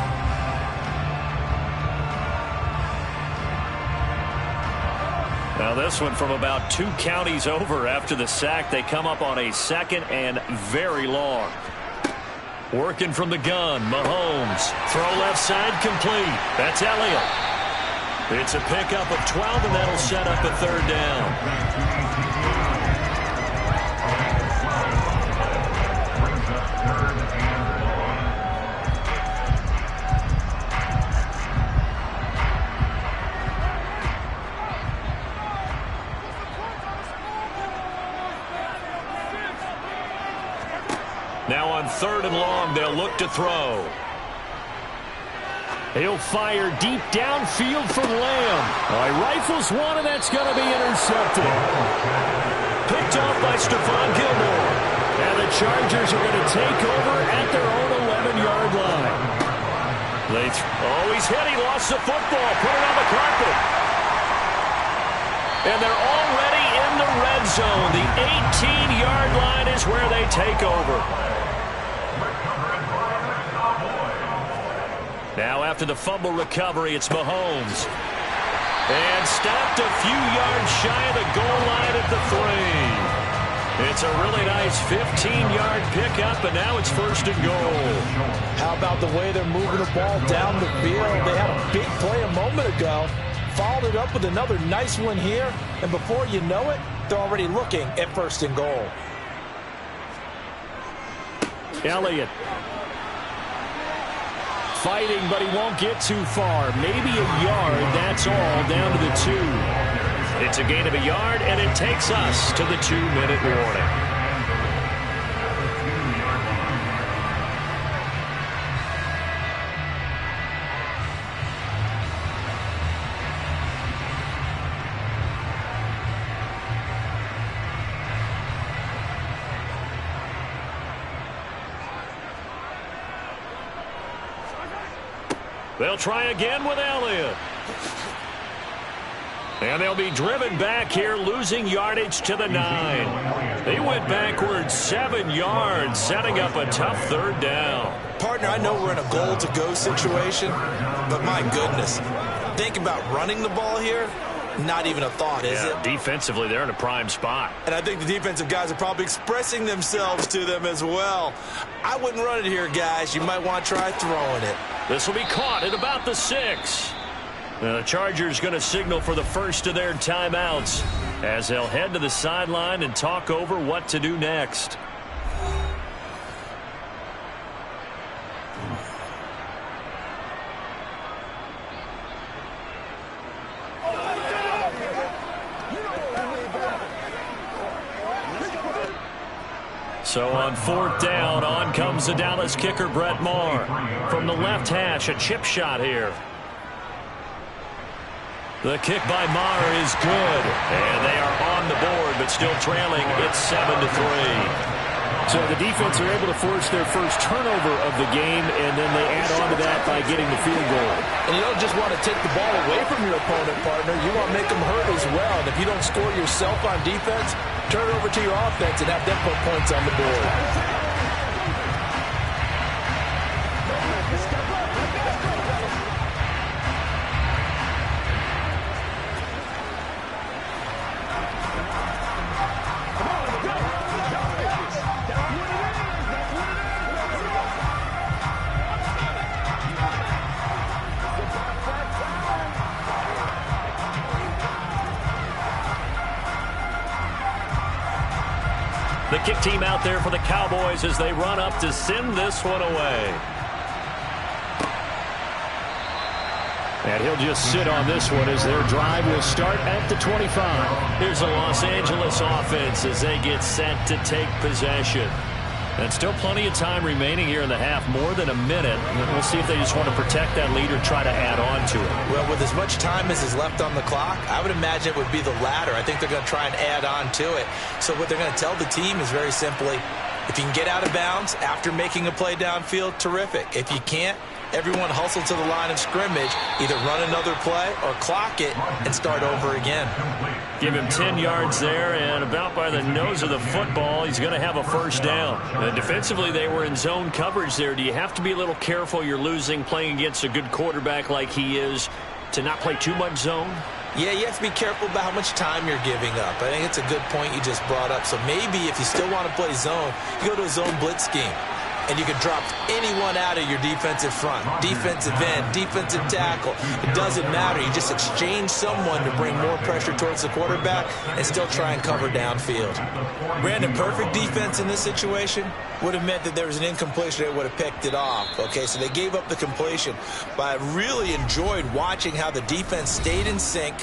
Now this one from about 2 counties over after the sack. They come up on a 2nd and very long. Working from the gun, Mahomes. Throw left side complete. That's Elliott. It's a pickup of 12, and that'll set up a 3rd down. Now on 3rd and long, they'll look to throw. He'll fire deep downfield for Lamb. He rifles one, and that's going to be intercepted. Picked off by Stephon Gilmore. And the Chargers are going to take over at their own 11-yard line. He's hit. He lost the football. Put it on the carpet. And they're already in the red zone. The 18-yard line is where they take over. Now after the fumble recovery, it's Mahomes. And stopped a few yards shy of the goal line at the 3. It's a really nice 15-yard pickup, and now it's 1st and goal. How about the way they're moving the ball down the field? They had a big play a moment ago. Followed it up with another nice one here. And before you know it, they're already looking at 1st and goal. Elliott. Fighting, but he won't get too far. Maybe a yard, that's all, down to the 2. It's a gain of a yard, and it takes us to the 2-minute warning. They'll try again with Elliott. And they'll be driven back here, losing yardage to the 9. They went backwards 7 yards, setting up a tough third down. Partner, I know we're in a goal-to-go situation, but my goodness, think about running the ball here. Not even a thought, is it? Defensively, they're in a prime spot. And I think the defensive guys are probably expressing themselves to them as well. I wouldn't run it here, guys. You might want to try throwing it. This will be caught at about the 6. And the Chargers going to signal for the first of their timeouts as they'll head to the sideline and talk over what to do next. So on 4th down, on comes the Dallas kicker, Brett Maher. From the left hash, a chip shot here. The kick by Maher is good. And they are on the board, but still trailing. It's 7-3. So the defense are able to force their first turnover of the game, and then they add on to that by getting the field goal. And you don't just want to take the ball away from your opponent, partner. You want to make them hurt as well. And if you don't score yourself on defense, turn it over to your offense and have them put points on the board. The kick team out there for the Cowboys as they run up to send this one away. And he'll just sit on this one as their drive will start at the 25. Here's the Los Angeles offense as they get set to take possession. And still plenty of time remaining here in the half, more than a minute. We'll see if they just want to protect that lead or try to add on to it. Well, with as much time as is left on the clock, I would imagine it would be the latter. I think they're going to try and add on to it. So what they're going to tell the team is very simply, if you can get out of bounds after making a play downfield, terrific. If you can't, everyone hustle to the line of scrimmage, either run another play or clock it and start over again. Give him 10 yards there, and about by the nose of the football, he's going to have a first down. And defensively, they were in zone coverage there. Do you have to be a little careful? You're losing playing against a good quarterback like he is to not play too much zone? Yeah, you have to be careful about how much time you're giving up. I think it's a good point you just brought up. So maybe if you still want to play zone, you go to a zone blitz scheme. And you can drop anyone out of your defensive front, defensive end, defensive tackle. It doesn't matter. You just exchange someone to bring more pressure towards the quarterback and still try and cover downfield. Brandon, perfect defense in this situation would have meant that there was an incompletion that would have picked it off. Okay, so they gave up the completion. But I really enjoyed watching how the defense stayed in sync,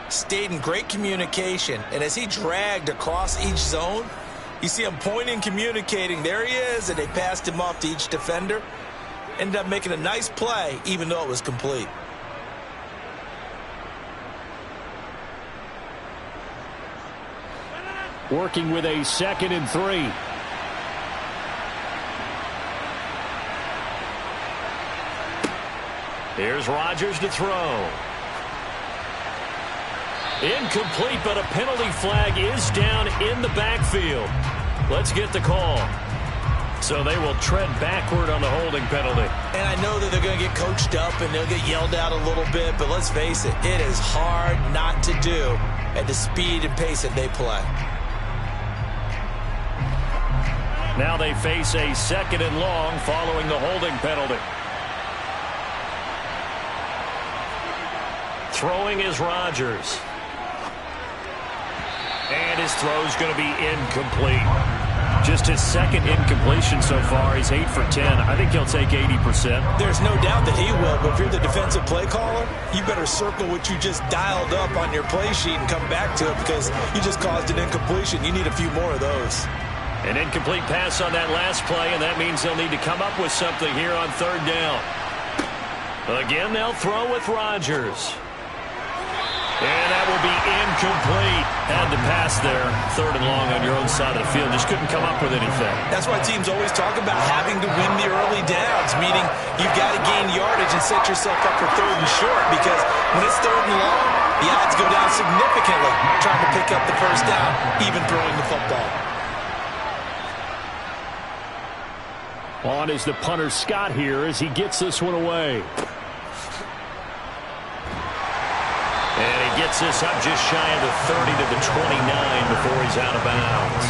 stayed in great communication. And as he dragged across each zone, you see him pointing, communicating. There he is, and they passed him off to each defender. Ended up making a nice play, even though it was complete. Working with a 2nd and 3. Here's Rodgers to throw. Incomplete, but a penalty flag is down in the backfield. Let's get the call. So they will tread backward on the holding penalty. And I know that they're going to get coached up and they'll get yelled out a little bit, but let's face it, it is hard not to do at the speed and pace that they play. Now they face a 2nd and long following the holding penalty. Throwing is Rodgers. And his throw is going to be incomplete. Just his 2nd incompletion so far. He's 8 for 10. I think he'll take 80%. There's no doubt that he will, but if you're the defensive play caller, you better circle what you just dialed up on your play sheet and come back to it because you just caused an incompletion. You need a few more of those. An incomplete pass on that last play, and that means they'll need to come up with something here on 3rd down. Again, they'll throw with Rodgers. And that will be incomplete. Had to pass there. 3rd and long on your own side of the field. Just couldn't come up with anything. That's why teams always talk about having to win the early downs, meaning you've got to gain yardage and set yourself up for 3rd and short, because when it's 3rd and long, the odds go down significantly trying to pick up the first down, even throwing the football. On is the punter Scott here as he gets this one away. And he gets this up just shy of the 30 to the 29 before he's out of bounds.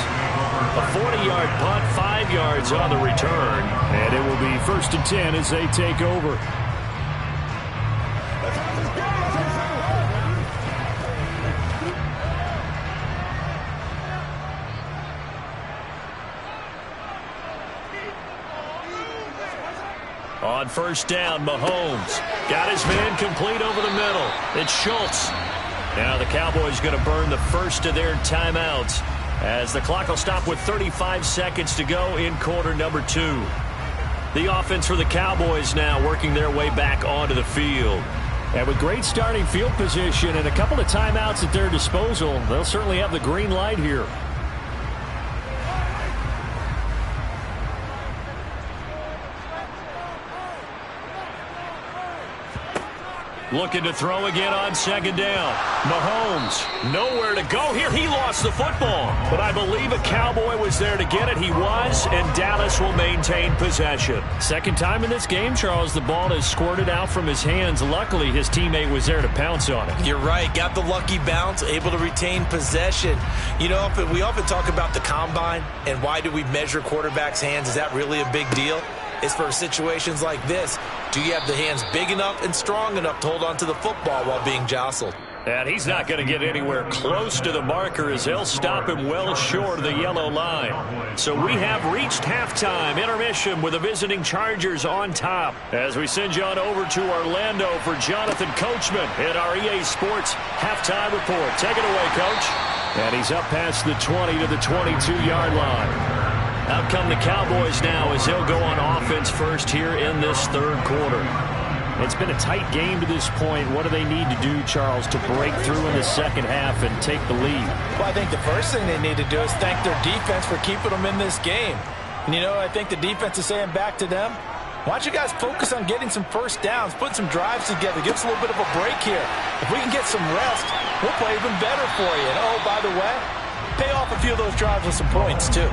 A 40-yard punt, 5 yards on the return. And it will be 1st and 10 as they take over. On 1st down, Mahomes got his man complete over the middle. It's Schultz. Now the Cowboys going to burn the first of their timeouts as the clock will stop with 35 seconds to go in quarter number 2. The offense for the Cowboys now working their way back onto the field. And with great starting field position and a couple of timeouts at their disposal, they'll certainly have the green light here. Looking to throw again on 2nd down. Mahomes, nowhere to go here. He lost the football, but I believe a Cowboy was there to get it. He was, and Dallas will maintain possession. Second time in this game, Charles, the ball has squirted out from his hands. Luckily, his teammate was there to pounce on it. You're right. Got the lucky bounce, able to retain possession. You know, we often talk about the combine and why do we measure quarterbacks' hands. Is that really a big deal? It's for situations like this. Do you have the hands big enough and strong enough to hold on to the football while being jostled? And he's not going to get anywhere close to the marker as they'll stop him well short of the yellow line. So we have reached halftime intermission with the visiting Chargers on top. As we send you on over to Orlando for Jonathan Coachman in our EA Sports halftime report. Take it away, Coach. And he's up past the 20 to the 22-yard line. Out come the Cowboys now as they'll go on offense first here in this 3rd quarter. It's been a tight game to this point. What do they need to do, Charles, to break through in the second half and take the lead? Well, I think the first thing they need to do is thank their defense for keeping them in this game. And, you know, I think the defense is saying back to them, why don't you guys focus on getting some first downs, put some drives together, give us a little bit of a break here. If we can get some rest, we'll play even better for you. And, oh, by the way, pay off a few of those drives with some points, too.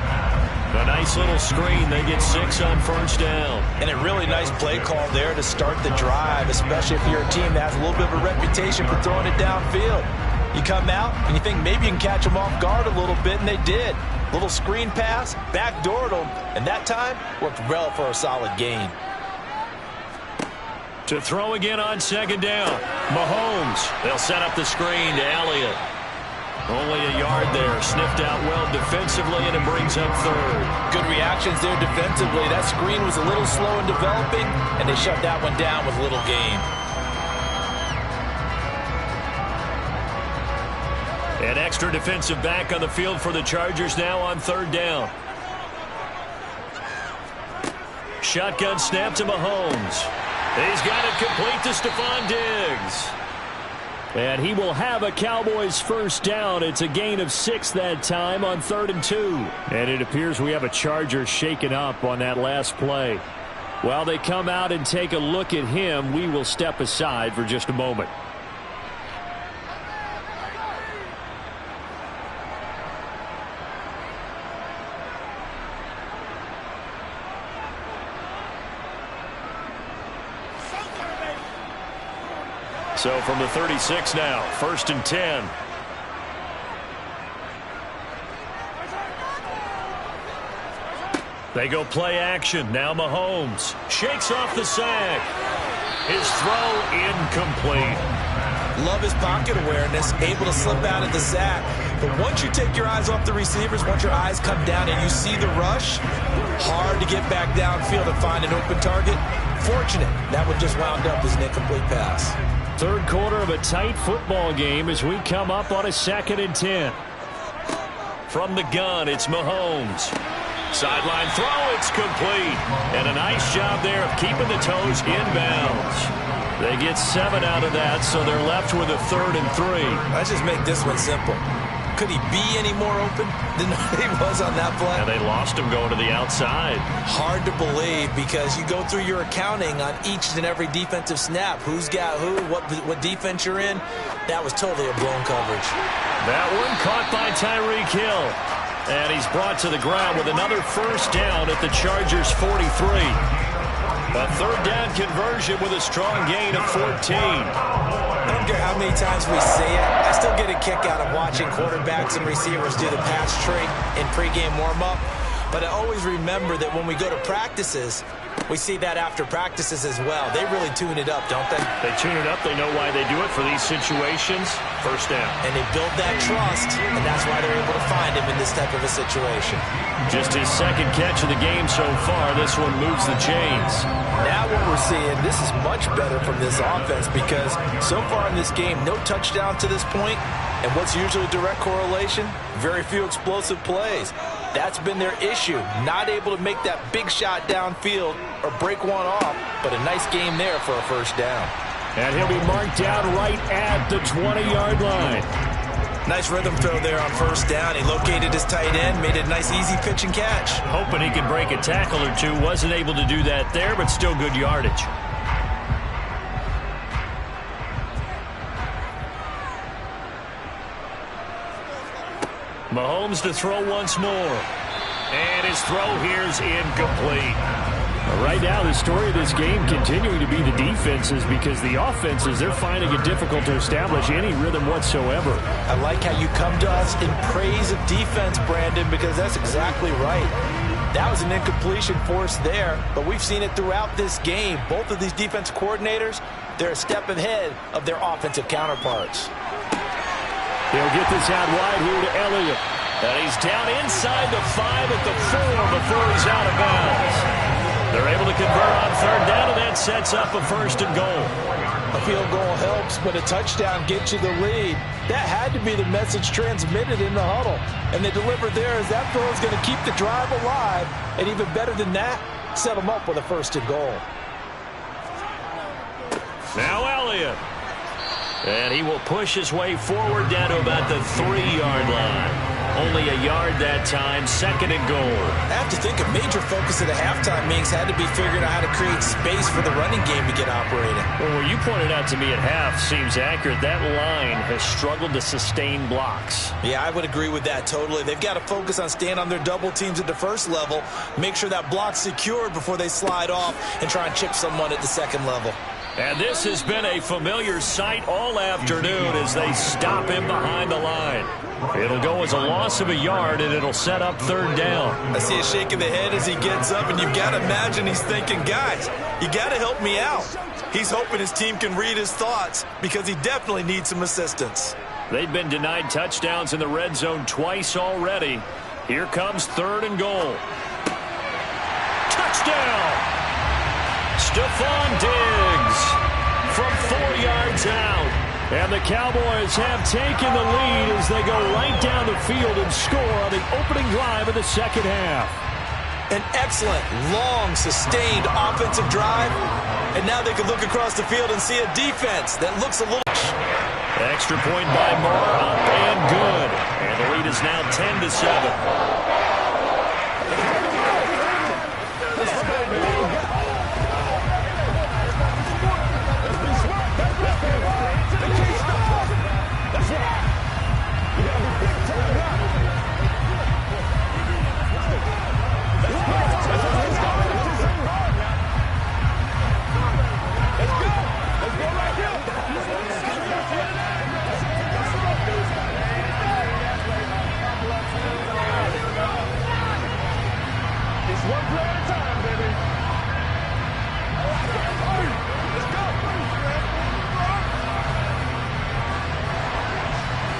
A nice little screen. They get 6 on 1st down. And a really nice play call there to start the drive, especially if you're a team that has a little bit of a reputation for throwing it downfield. You come out and you think maybe you can catch them off guard a little bit, and they did. Little screen pass, backdoored them, and that time worked well for a solid gain. To throw again on 2nd down. Mahomes. They'll set up the screen to Elliott. Only a yard there. Sniffed out well defensively, and it brings up 3rd. Good reactions there defensively. That screen was a little slow in developing, and they shut that one down with little gain. An extra defensive back on the field for the Chargers now on 3rd down. Shotgun snap to Mahomes. He's got it complete to Stephon Diggs. And he will have a Cowboys first down. It's a gain of 6 that time on 3rd and 2. And it appears we have a Charger shaken up on that last play. While they come out and take a look at him, we will step aside for just a moment. So from the 36 now, 1st and 10. They go play action. Now Mahomes shakes off the sack. His throw incomplete. Love his pocket awareness, able to slip out at the sack. But once you take your eyes off the receivers, once your eyes come down and you see the rush, hard to get back downfield and find an open target. Fortunate, that one just wound up as an incomplete pass. 3rd quarter of a tight football game as we come up on a 2nd and 10. From the gun, it's Mahomes. Sideline throw, it's complete. And a nice job there of keeping the toes in bounds. They get 7 out of that, so they're left with a 3rd and 3. Let's just make this one simple. Could he be any more open than he was on that play? And they lost him going to the outside. Hard to believe because you go through your accounting on each and every defensive snap. Who's got who, what defense you're in. That was totally a blown coverage. That one caught by Tyreek Hill. And he's brought to the ground with another first down at the Chargers' 43. A 3rd down conversion with a strong gain of 14. I don't care how many times we see it. I still get a kick out of watching quarterbacks and receivers do the pass tree in pregame warm-up. But I always remember that when we go to practices, we see that after practices as well. They really tune it up, don't they? They tune it up. They know why they do it for these situations. First down. And they build that trust, and that's why they're able to find him in this type of a situation. Just his 2nd catch of the game so far. This one moves the chains. Now what we're seeing, this is much better from this offense because so far in this game, no touchdown to this point. And what's usually a direct correlation? Very few explosive plays. That's been their issue. Not able to make that big shot downfield or break one off, but a nice game there for a first down. And he'll be marked down right at the 20-yard line. Nice rhythm throw there on first down. He located his tight end, made a nice easy pitch and catch. Hoping he could break a tackle or two. Wasn't able to do that there, but still good yardage. Mahomes to throw once more. And his throw here's incomplete. Right now, the story of this game continuing to be the defenses because the offenses, they're finding it difficult to establish any rhythm whatsoever. I like how you come to us in praise of defense, Brandon, because that's exactly right. That was an incompletion forced there, but we've seen it throughout this game. Both of these defense coordinators, they're a step ahead of their offensive counterparts. They'll get this out wide here to Elliott. And he's down inside the 5 at the 4 before he's out of bounds. They're able to convert on 3rd down, and that sets up a 1st and goal. A field goal helps, but a touchdown gets you the lead. That had to be the message transmitted in the huddle. And they delivered there as that throw is going to keep the drive alive. And even better than that, set them up with a 1st and goal. Now Elliott. And he will push his way forward down to about the 3-yard line. Only a yard that time, 2nd and goal. I have to think a major focus of the halftime meetings had to be figuring out how to create space for the running game to get operating. Well, what you pointed out to me at half seems accurate. That line has struggled to sustain blocks. Yeah, I would agree with that totally. They've got to focus on staying on their double teams at the first level, make sure that block's secured before they slide off and try and chip someone at the 2nd level. And this has been a familiar sight all afternoon as they stop him behind the line. It'll go as a loss of a yard, and it'll set up 3rd down. I see a shake of the head as he gets up, and you've got to imagine he's thinking, guys, you got to help me out. He's hoping his team can read his thoughts because he definitely needs some assistance. They've been denied touchdowns in the red zone twice already. Here comes 3rd and goal. Touchdown! Stephon Diggs from 4 yards out. And the Cowboys have taken the lead as they go right down the field and score on the opening drive of the 2nd half. An excellent, long, sustained offensive drive. And now they can look across the field and see a defense that looks a little... Extra point by Moore, up and good. And the lead is now 10-7.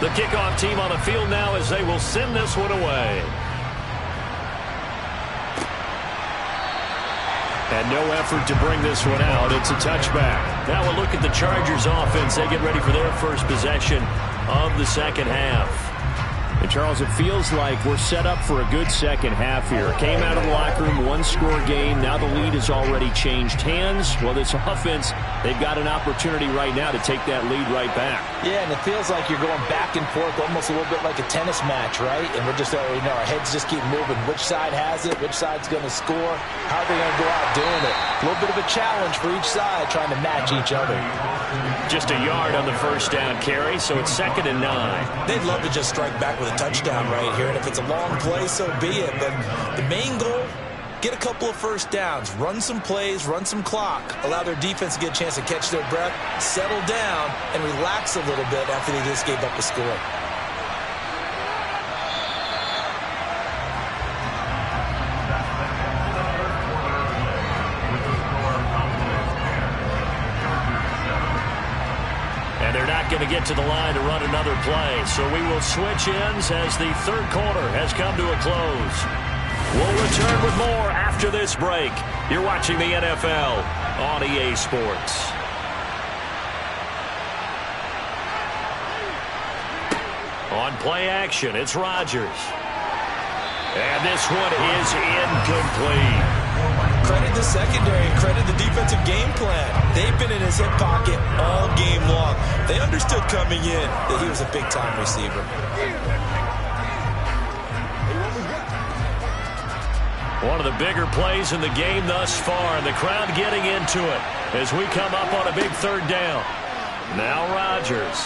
The kickoff team on the field now as they will send this one away. And no effort to bring this one out. It's a touchback. Now we'll look at the Chargers offense. They get ready for their first possession of the 2nd half. And Charles, it feels like we're set up for a good second half here. Came out of the locker room, one-score game. Now the lead has already changed hands. Well, this offense, they've got an opportunity right now to take that lead right back. Yeah, and it feels like you're going back and forth almost a little bit like a tennis match, right? And we're just already know our heads just keep moving. Which side has it? Which side's going to score? How are they going to go out doing it? A little bit of a challenge for each side trying to match each other. Just a yard on the first down carry, so it's 2nd and 9. They'd love to just strike back with a touchdown right here, and if it's a long play, so be it. But the main goal, get a couple of first downs, run some plays, run some clock, allow their defense to get a chance to catch their breath, settle down, and relax a little bit after they just gave up a score. And they're not going to get to the line to run another play. So we will switch ends as the third quarter has come to a close. We'll return with more after this break. You're watching the NFL on EA Sports. On play action, it's Rodgers. And this one is incomplete. Credit the secondary, credit the defensive game plan. They've been in his hip pocket all game long. They understood coming in that he was a big-time receiver. One of the bigger plays in the game thus far, and the crowd getting into it as we come up on a big third down. Now Rodgers.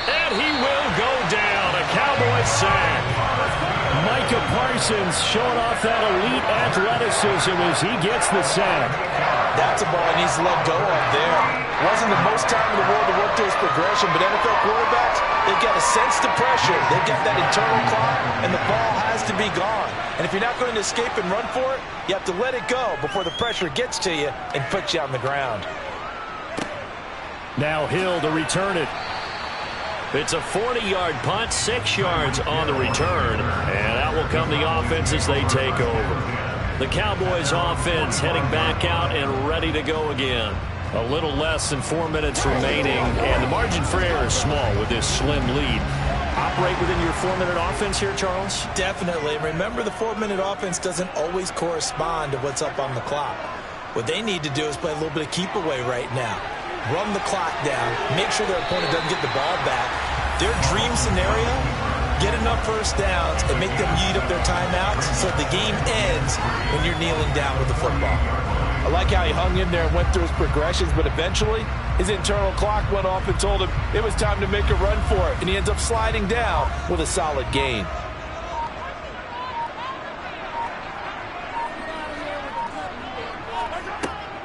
And he will go down. A Cowboys sack. Micah Parsons showing off that elite athleticism as he gets the sack. That's a ball he needs to let go of there. Wasn't the most time in the world to work to his progression, but NFL quarterbacks, they've got to sense the pressure. They've got that internal clock, and the ball has to be gone. And if you're not going to escape and run for it, you have to let it go before the pressure gets to you and puts you on the ground. Now Hill to return it. It's a 40-yard punt, 6 yards on the return, and out will come the offense as they take over. The Cowboys offense heading back out and ready to go again. A little less than 4 minutes remaining, and the margin for error is small with this slim lead. Operate within your 4-minute offense here, Charles? Definitely. Remember, the 4-minute offense doesn't always correspond to what's up on the clock. What they need to do is play a little bit of keep away right now. Run the clock down, make sure their opponent doesn't get the ball back. Their dream scenario, get enough first downs and make them eat up their timeouts so the game ends when you're kneeling down with the football. I like how he hung in there and went through his progressions, but eventually his internal clock went off and told him it was time to make a run for it, and he ends up sliding down with a solid gain.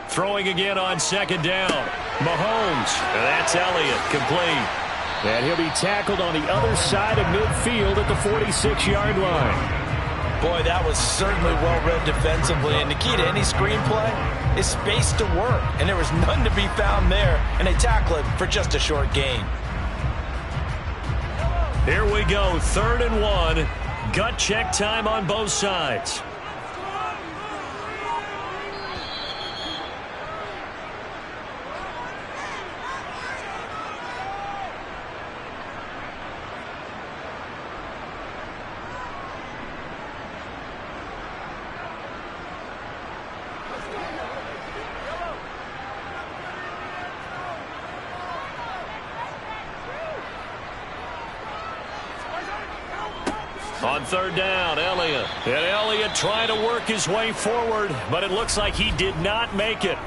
Throwing again on 2nd down. Mahomes, and that's Elliott, complete. And he'll be tackled on the other side of midfield at the 46-yard line. Boy, that was certainly well-read defensively, and the key to any screenplay is space to work, and there was none to be found there, and they tackle it for just a short gain. Here we go, 3rd and 1. Gut check time on both sides. On 3rd down, Elliott. And Elliott trying to work his way forward, but it looks like he did not make it.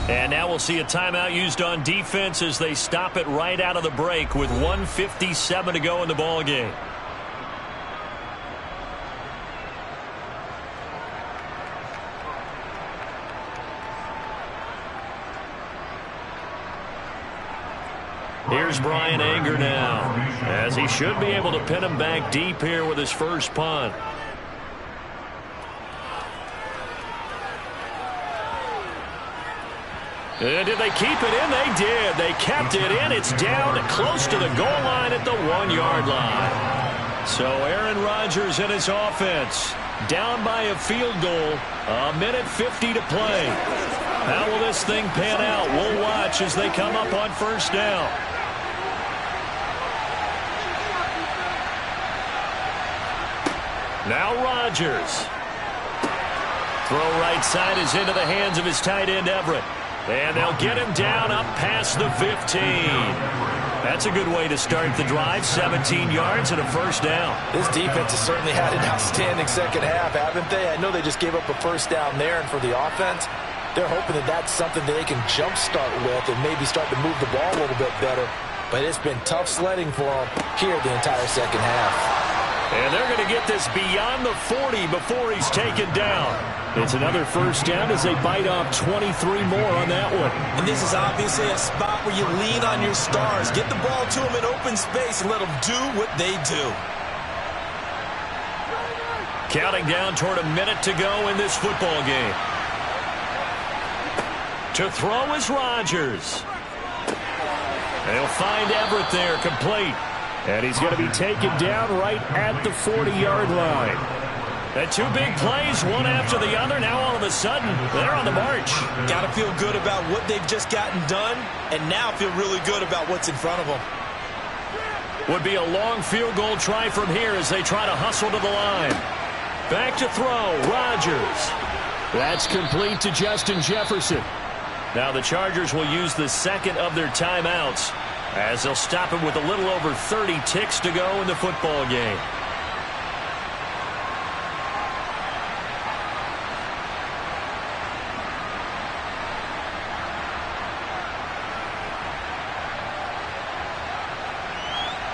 And now we'll see a timeout used on defense as they stop it right out of the break with 1:57 to go in the ball game. Here's Brian Anger now, as he should be able to pin him back deep here with his first punt. Did they keep it in? They did. They kept it in. It's down close to the goal line at the 1-yard line. So Aaron Rodgers and his offense down by a field goal. 1:50 to play. How will this thing pan out? We'll watch as they come up on 1st down. Now Rodgers. Throw right side is into the hands of his tight end, Everett. And they'll get him down up past the 15. That's a good way to start the drive. 17 yards and a first down. This defense has certainly had an outstanding second half, haven't they? I know they just gave up a first down there, and for the offense, they're hoping that that's something that they can jumpstart with and maybe start to move the ball a little bit better. But it's been tough sledding for them here the entire second half. And they're going to get this beyond the 40 before he's taken down. It's another first down as they bite off 23 more on that one. And this is obviously a spot where you lean on your stars. Get the ball to them in open space and let them do what they do. Counting down toward a minute to go in this football game. To throw is Rodgers. They'll find Everett there, complete. And he's going to be taken down right at the 40-yard line. And two big plays, one after the other. Now all of a sudden, they're on the march. Got to feel good about what they've just gotten done, and now feel really good about what's in front of them. Would be a long field goal try from here as they try to hustle to the line. Back to throw, Rodgers. That's complete to Justin Jefferson. Now the Chargers will use the second of their timeouts as they'll stop him with a little over 30 ticks to go in the football game.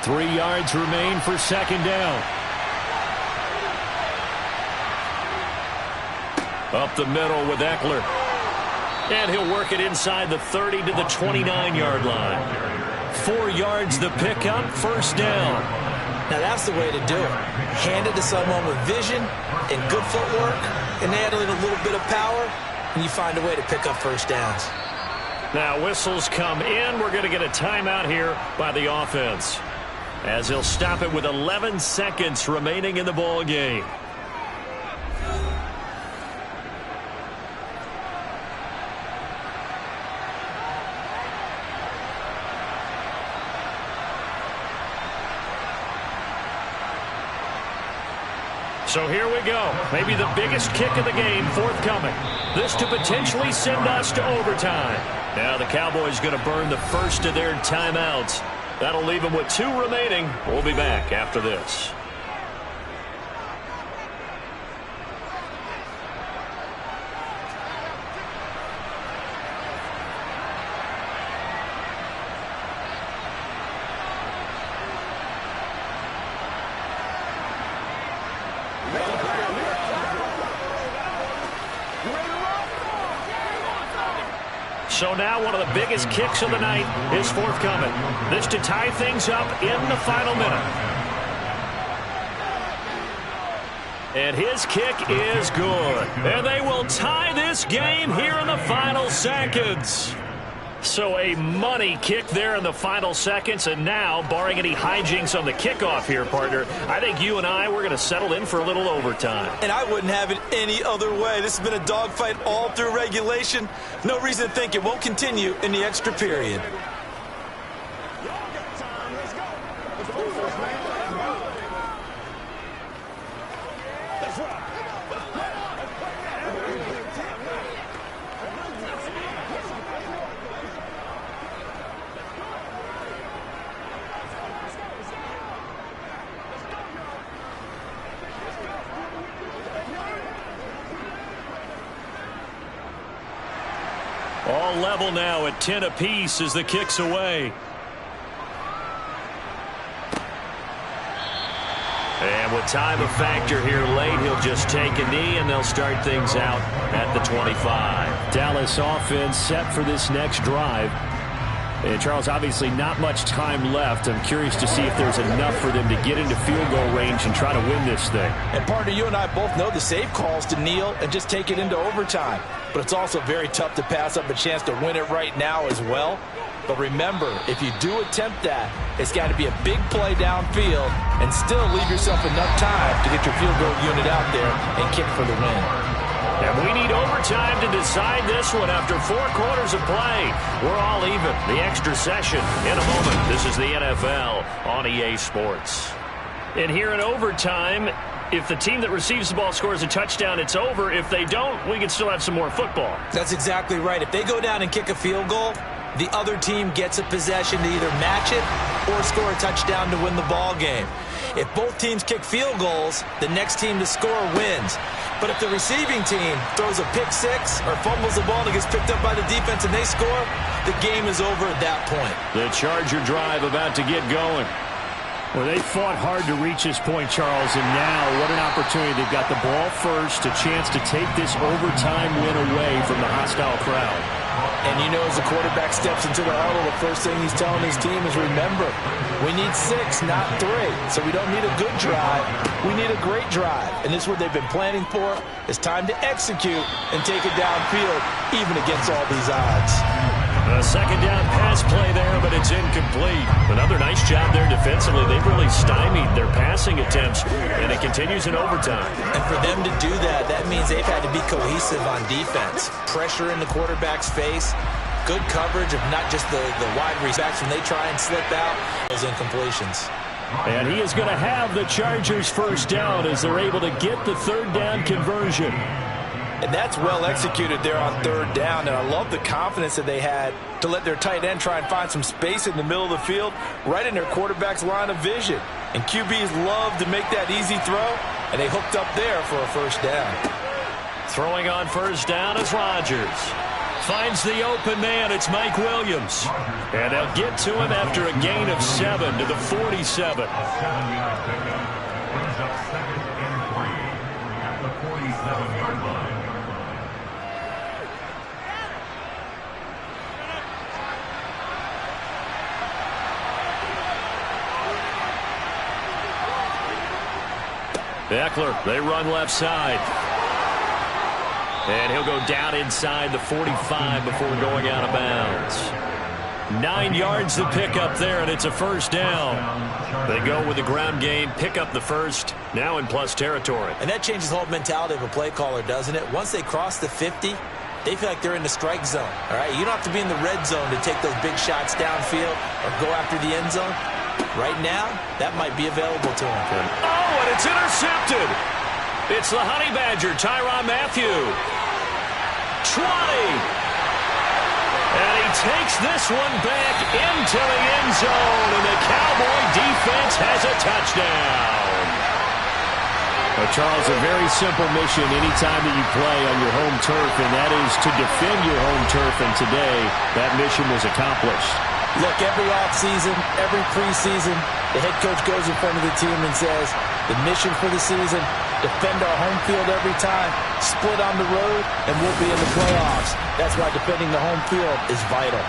Three yards remain for second down. Up the middle with Eckler. And he'll work it inside the 30 to the 29-yard line. 4 yards the pickup, first down. Now that's the way to do it. Hand it to someone with vision and good footwork, and add in a little bit of power, and you find a way to pick up first downs. Now whistles come in. We're going to get a timeout here by the offense, as he'll stop it with 11 seconds remaining in the ball game. So here we go. Maybe the biggest kick of the game forthcoming. This to potentially send us to overtime. Now the Cowboys going to burn the first of their timeouts. That'll leave them with 2 remaining. We'll be back after this. So now one of the biggest kicks of the night is forthcoming. This to tie things up in the final minute. And his kick is good. And they will tie this game here in the final seconds. So a money kick there in the final seconds. And now, barring any hijinks on the kickoff here, partner, I think you and I, we're going to settle in for a little overtime. And I wouldn't have it any other way. This has been a dogfight all through regulation. No reason to think it won't continue in the extra period. All level now at 10 apiece as the kick's away. And with time a factor here late, he'll just take a knee and they'll start things out at the 25. Dallas offense set for this next drive. And Charles, obviously not much time left. I'm curious to see if there's enough for them to get into field goal range and try to win this thing. And partner, you and I both know the safe calls to kneel and just take it into overtime. But it's also very tough to pass up a chance to win it right now as well. But remember, if you do attempt that, it's got to be a big play downfield and still leave yourself enough time to get your field goal unit out there and kick for the win. And we need overtime to decide this one after 4 quarters of play. We're all even. The extra session in a moment. This is the NFL on EA Sports. And here in overtime, if the team that receives the ball scores a touchdown, it's over. If they don't, we can still have some more football. That's exactly right. If they go down and kick a field goal, the other team gets a possession to either match it or score a touchdown to win the ball game. If both teams kick field goals, the next team to score wins. But if the receiving team throws a pick six or fumbles the ball and it gets picked up by the defense and they score, the game is over at that point. The Charger drive about to get going. Well, they fought hard to reach this point, Charles, and now what an opportunity. They've got the ball first, a chance to take this overtime win away from the hostile crowd. And you know, as the quarterback steps into the huddle, the first thing he's telling his team is, remember, we need 6, not 3. So we don't need a good drive. We need a great drive. And this is what they've been planning for. It's time to execute and take it downfield, even against all these odds. A second down pass play there, but it's incomplete. Another nice job there defensively. They've really stymied their passing attempts, and it continues in overtime. And for them to do that, that means they've had to be cohesive on defense. Pressure in the quarterback's face, good coverage of not just the wide receivers when they try and slip out, those incompletions. And he is going to have the Chargers first down as they're able to get the third down conversion. And that's well executed there on third down. And I love the confidence that they had to let their tight end try and find some space in the middle of the field, right in their quarterback's line of vision. And QBs love to make that easy throw, and they hooked up there for a first down. Throwing on first down is Rodgers. Finds the open man. It's Mike Williams. And they'll get to him after a gain of 7 to the 47. Brings up 2nd and 3 at the 47-yard line. Eckler, they run left side. And he'll go down inside the 45 before going out of bounds. 9 yards to pick up there, and it's a first down. They go with the ground game, pick up the first, now in plus territory. And that changes the whole mentality of a play caller, doesn't it? Once they cross the 50, they feel like they're in the strike zone. All right, you don't have to be in the red zone to take those big shots downfield or go after the end zone. Right now, that might be available to him. Oh, and it's intercepted. It's the Honey Badger, Tyrann Mathieu. 20. And he takes this one back into the end zone, and the Cowboy defense has a touchdown. Well, Charles, a very simple mission anytime that you play on your home turf, and that is to defend your home turf, and today that mission was accomplished. Look, every offseason, every preseason, the head coach goes in front of the team and says, the mission for the season, defend our home field every time, split on the road, and we'll be in the playoffs. That's why defending the home field is vital.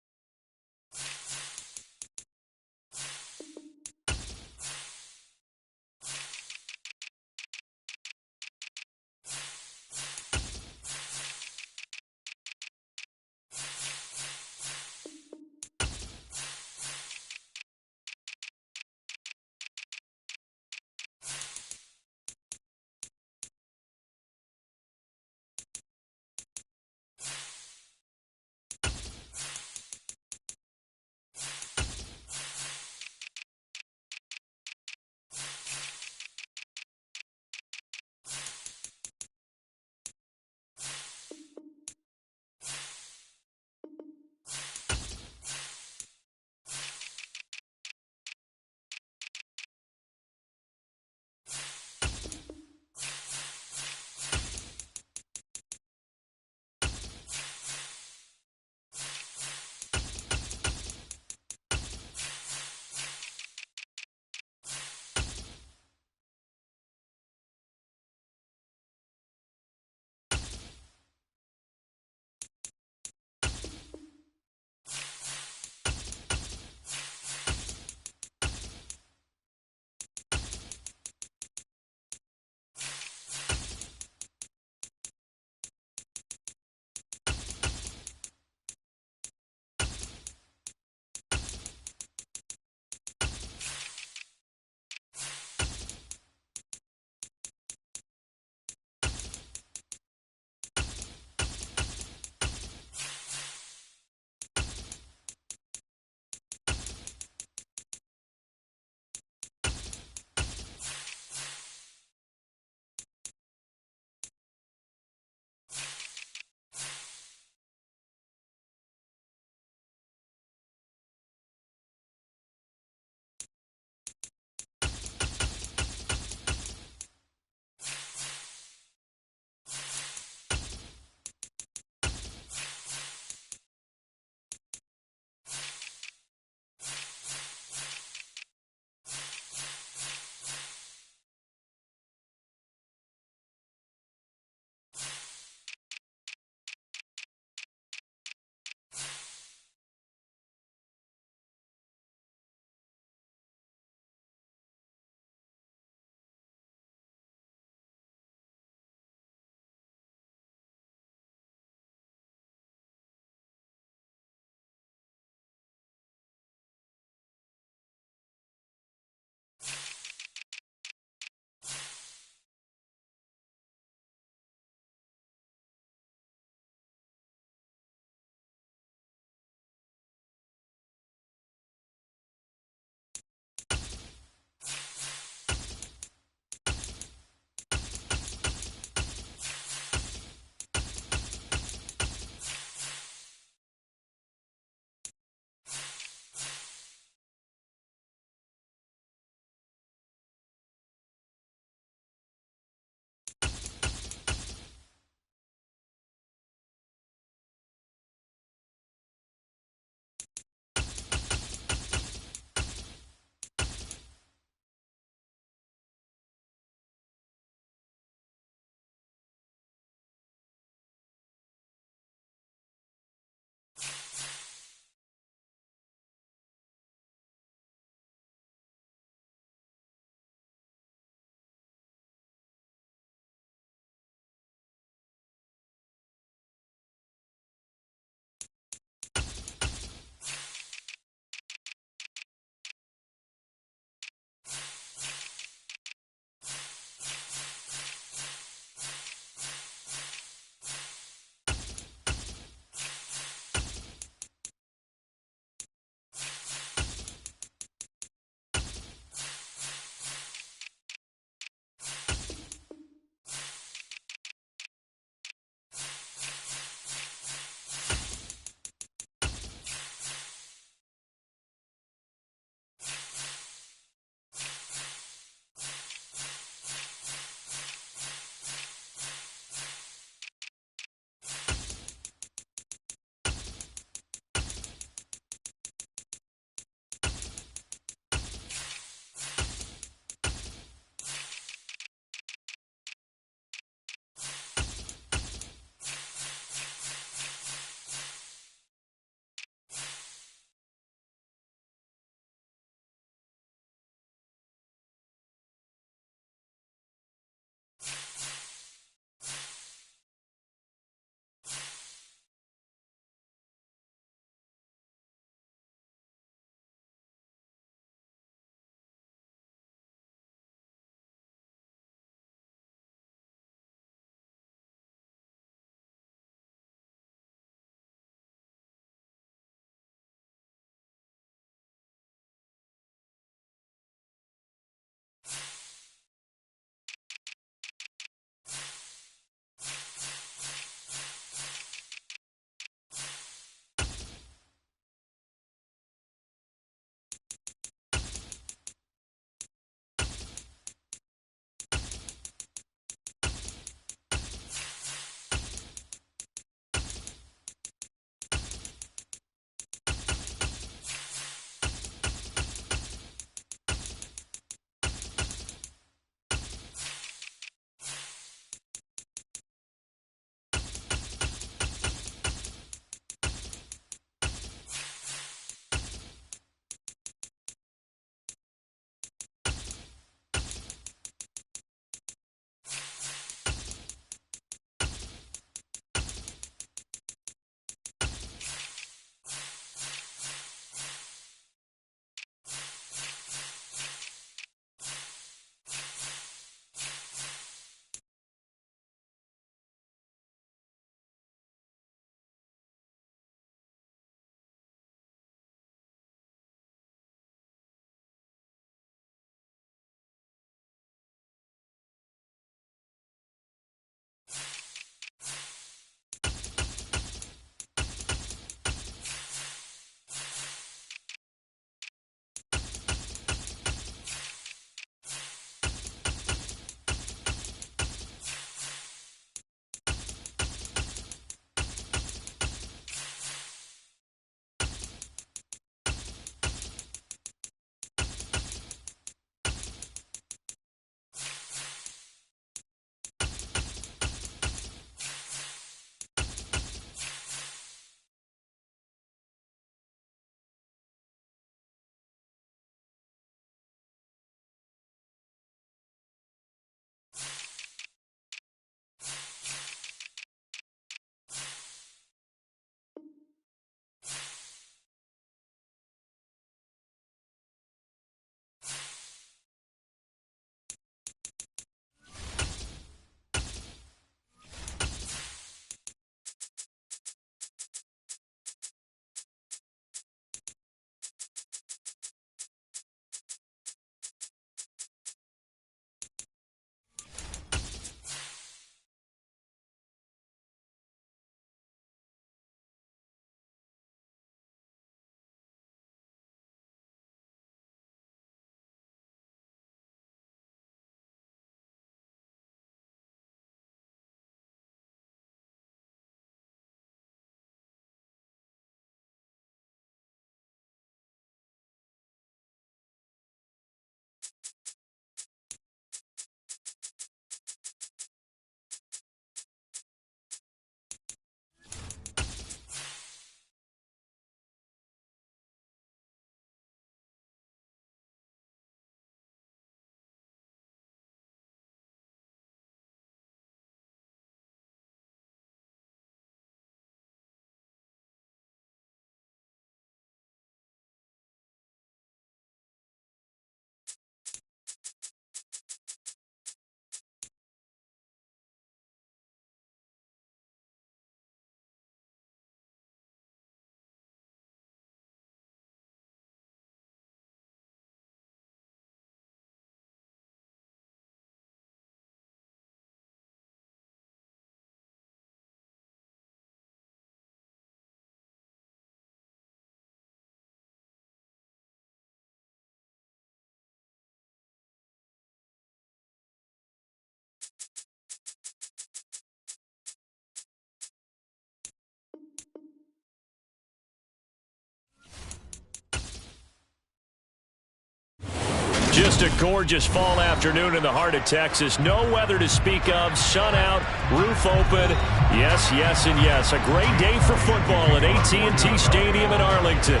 Just a gorgeous fall afternoon in the heart of Texas. No weather to speak of. Sun out, roof open. Yes, yes, and yes. A great day for football at AT&T Stadium in Arlington.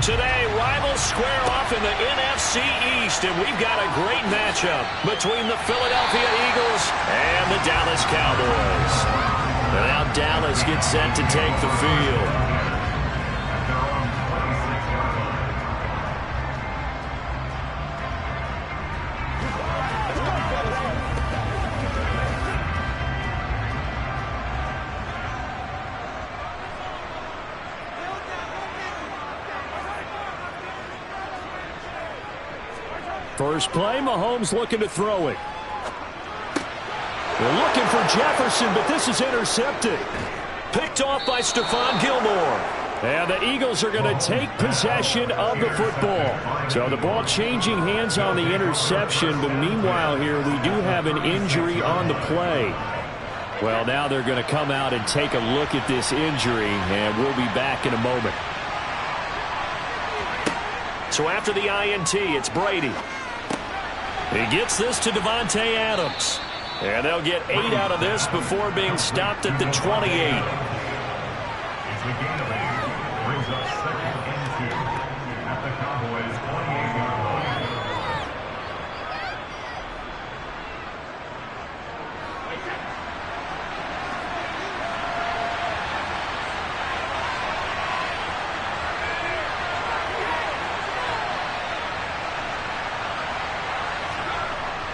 Today, rivals square off in the NFC East, and we've got a great matchup between the Philadelphia Eagles and the Dallas Cowboys. And now Dallas gets set to take the field. First play, Mahomes looking to throw it. They're looking for Jefferson, but this is intercepted. Picked off by Stephon Gilmore. And the Eagles are going to take possession of the football. So the ball changing hands on the interception, but meanwhile here we do have an injury on the play. Well, now they're going to come out and take a look at this injury, and we'll be back in a moment. So after the INT, it's Brady. He gets this to Devontae Adams. And they'll get 8 out of this before being stopped at the 28. It's a gain of 8. Brings up 2nd and 2 at the Cowboys' 28-yard line.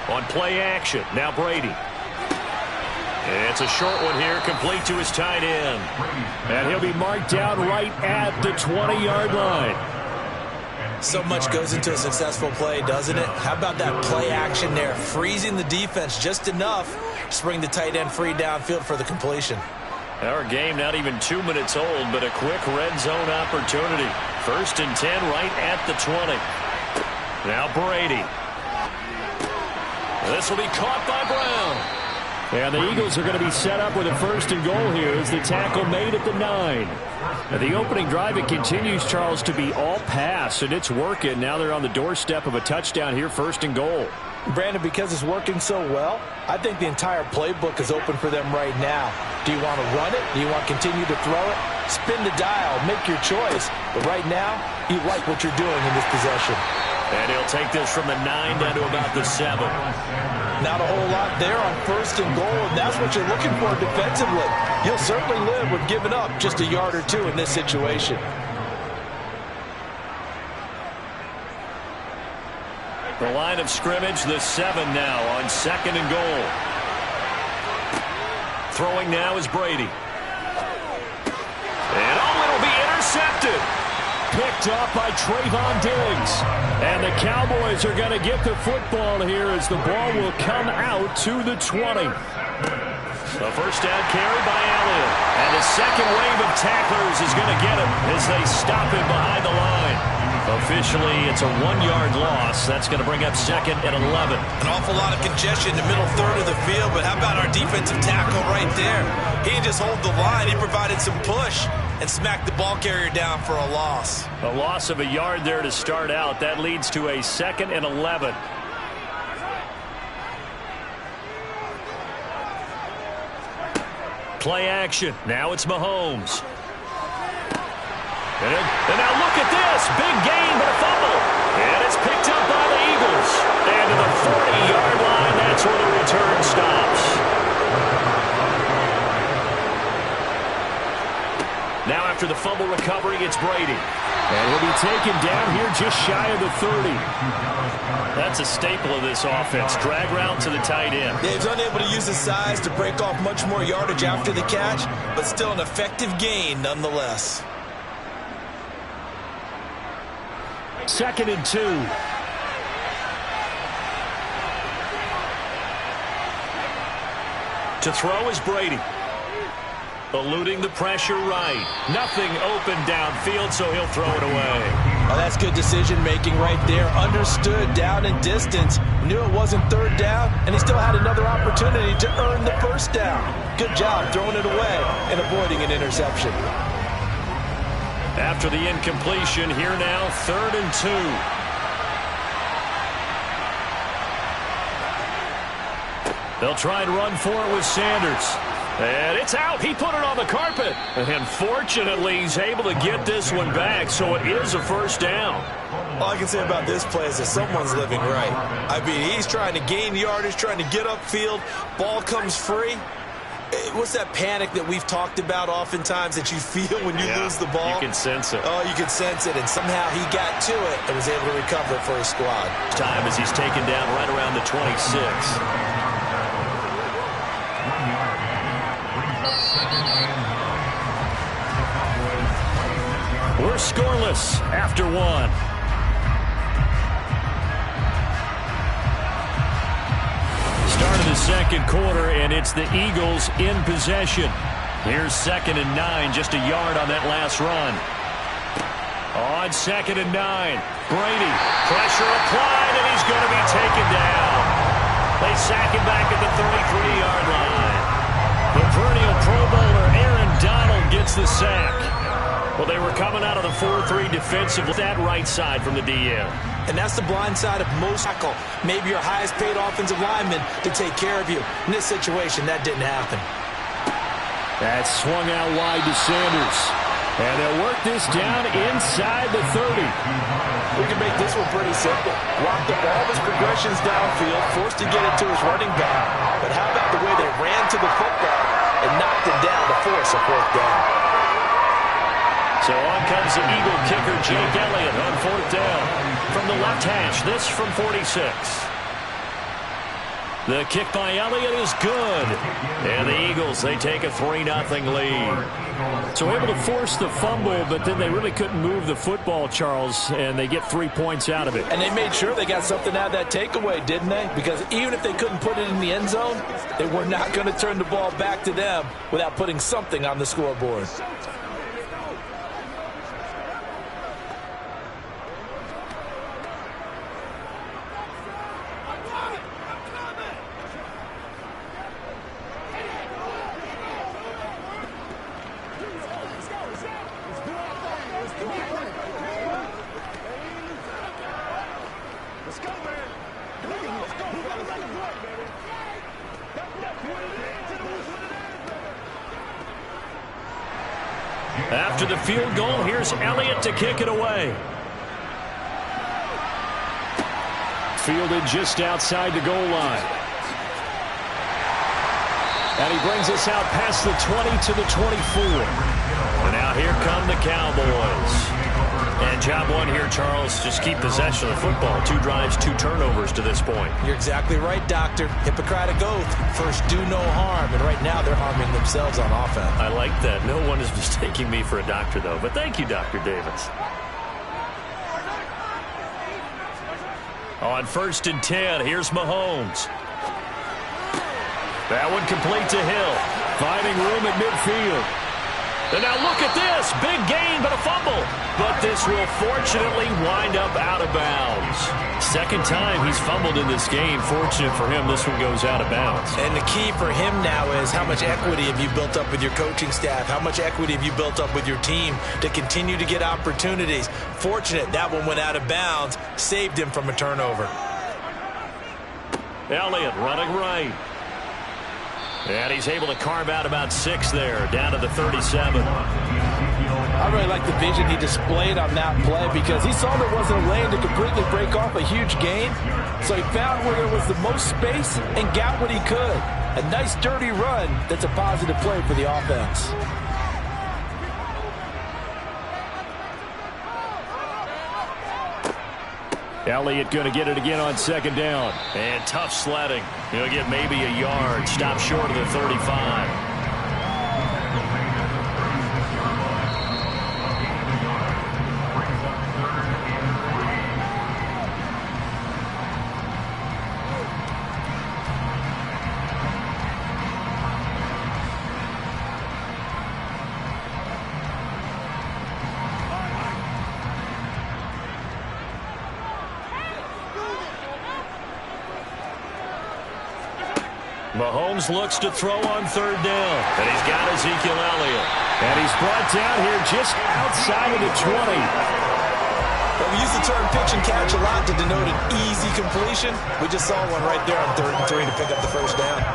On play action, now Brady. It's a short one here, complete to his tight end. And he'll be marked down right at the 20-yard line. So much goes into a successful play, doesn't it? How about that play action there, freezing the defense just enough to bring the tight end free downfield for the completion. Our game not even 2 minutes old, but a quick red zone opportunity. 1st and 10 right at the 20. Now Brady. This will be caught by Brown. And the Eagles are going to be set up with a 1st and goal here as the tackle made at the 9. Now the opening drive, it continues, Charles, to be all pass, and it's working. Now they're on the doorstep of a touchdown here, 1st and goal. Brandon, because it's working so well, I think the entire playbook is open for them right now. Do you want to run it? Do you want to continue to throw it? Spin the dial. Make your choice. But right now, you like what you're doing in this possession. And he'll take this from the 9 down to about the 7. Not a whole lot there on 1st and goal, and that's what you're looking for defensively. You'll certainly live with giving up just a yard or 2 in this situation. The line of scrimmage, the 7 now on 2nd and goal. Throwing now is Brady. And it'll be intercepted. Picked up by Trayvon Diggs. And the Cowboys are going to get the football here as the ball will come out to the 20. The first down carry by Allen. And the second wave of tacklers is going to get him as they stop him behind the line. Officially, it's a 1-yard loss. That's going to bring up 2nd and 11. An awful lot of congestion in the middle third of the field, but how about our defensive tackle right there? He didn't just hold the line. He provided some push and smacked the ball carrier down for a loss. A loss of a yard there to start out. That leads to a 2nd and 11. Play action. Now it's Mahomes. And now look at this. Big gain, but a fumble. And it's picked up by the Eagles. And to the 40-yard line, that's where the return stops. Now after the fumble recovery, it's Brady. And he'll be taken down here just shy of the 30. That's a staple of this offense. Drag route to the tight end. Yeah, he's unable to use his size to break off much more yardage after the catch, but still an effective gain nonetheless. 2nd and 2. To throw is Brady. Eluding the pressure right. Nothing open downfield, so he'll throw it away. Oh, that's good decision-making right there. Understood down and distance. Knew it wasn't 3rd down, and he still had another opportunity to earn the 1st down. Good job throwing it away and avoiding an interception. After the incompletion, here now, 3rd and 2. They'll try and run for it with Sanders. And it's out. He put it on the carpet. And fortunately, he's able to get this one back, so it is a first down. All I can say about this play is that someone's living right. I mean, he's trying to gain yardage, trying to get upfield. Ball comes free. What's that panic that we've talked about oftentimes that you feel when you lose the ball? You can sense it. Oh, you can sense it. And somehow he got to it and was able to recover it for his squad. Time as he's taken down right around the 26. We're scoreless after one. Start of the second quarter, and it's the Eagles in possession. Here's 2nd and 9, just a yard on that last run. On 2nd and 9, Brady, pressure applied, and he's going to be taken down. They sack him back at the 33-yard line. The perennial Pro Bowler Aaron Donald gets the sack. Well, they were coming out of the 4-3 defensive, that right side from the DN. And that's the blind side of most tackle. Maybe your highest paid offensive lineman to take care of you. In this situation, that didn't happen. That swung out wide to Sanders. And they'll work this down inside the 30. We can make this one pretty simple. Walk all his progressions downfield, forced to get it to his running back. But how about the way they ran to the football and knocked it down to force a 4th down? So on comes the Eagle kicker, Jake Elliott, on 4th down. From the left hash, this from 46. The kick by Elliott is good. And the Eagles, they take a 3-0 lead. So able to force the fumble, but then they really couldn't move the football, Charles, and they get 3 points out of it. And they made sure they got something out of that takeaway, didn't they? Because even if they couldn't put it in the end zone, they were not going to turn the ball back to them without putting something on the scoreboard. After the field goal, here's Elliott to kick it away. Fielded just outside the goal line. And he brings us out past the 20 to the 24. And now here come the Cowboys. And job one here, Charles, just keep possession of the football. 2 drives, 2 turnovers to this point. You're exactly right, Doctor. Hippocratic oath. First, do no harm. And right now, they're harming themselves on offense. I like that. No one is mistaking me for a doctor, though. But thank you, Dr. Davis. On 1st and 10, here's Mahomes. That one complete to Hill. Finding room at midfield. And now look at this. Big gain, but a fumble. But this will fortunately wind up out of bounds. 2nd time he's fumbled in this game. Fortunate for him, this one goes out of bounds. And the key for him now is how much equity have you built up with your coaching staff? How much equity have you built up with your team to continue to get opportunities? Fortunate that one went out of bounds. Saved him from a turnover. Elliott running right. And he's able to carve out about 6 there, down to the 37. I really like the vision he displayed on that play because he saw there wasn't a lane to completely break off a huge gain. So he found where there was the most space and got what he could. A nice, dirty run that's a positive play for the offense. Elliott going to get it again on 2nd down. And tough sledding. He'll get maybe a yard. Stop short of the 35. Mahomes looks to throw on 3rd down. And he's got Ezekiel Elliott. And he's brought down here just outside of the 20. Well, we use the term pitch and catch a lot to denote an easy completion. We just saw one right there on 3rd and 3 to pick up the first down.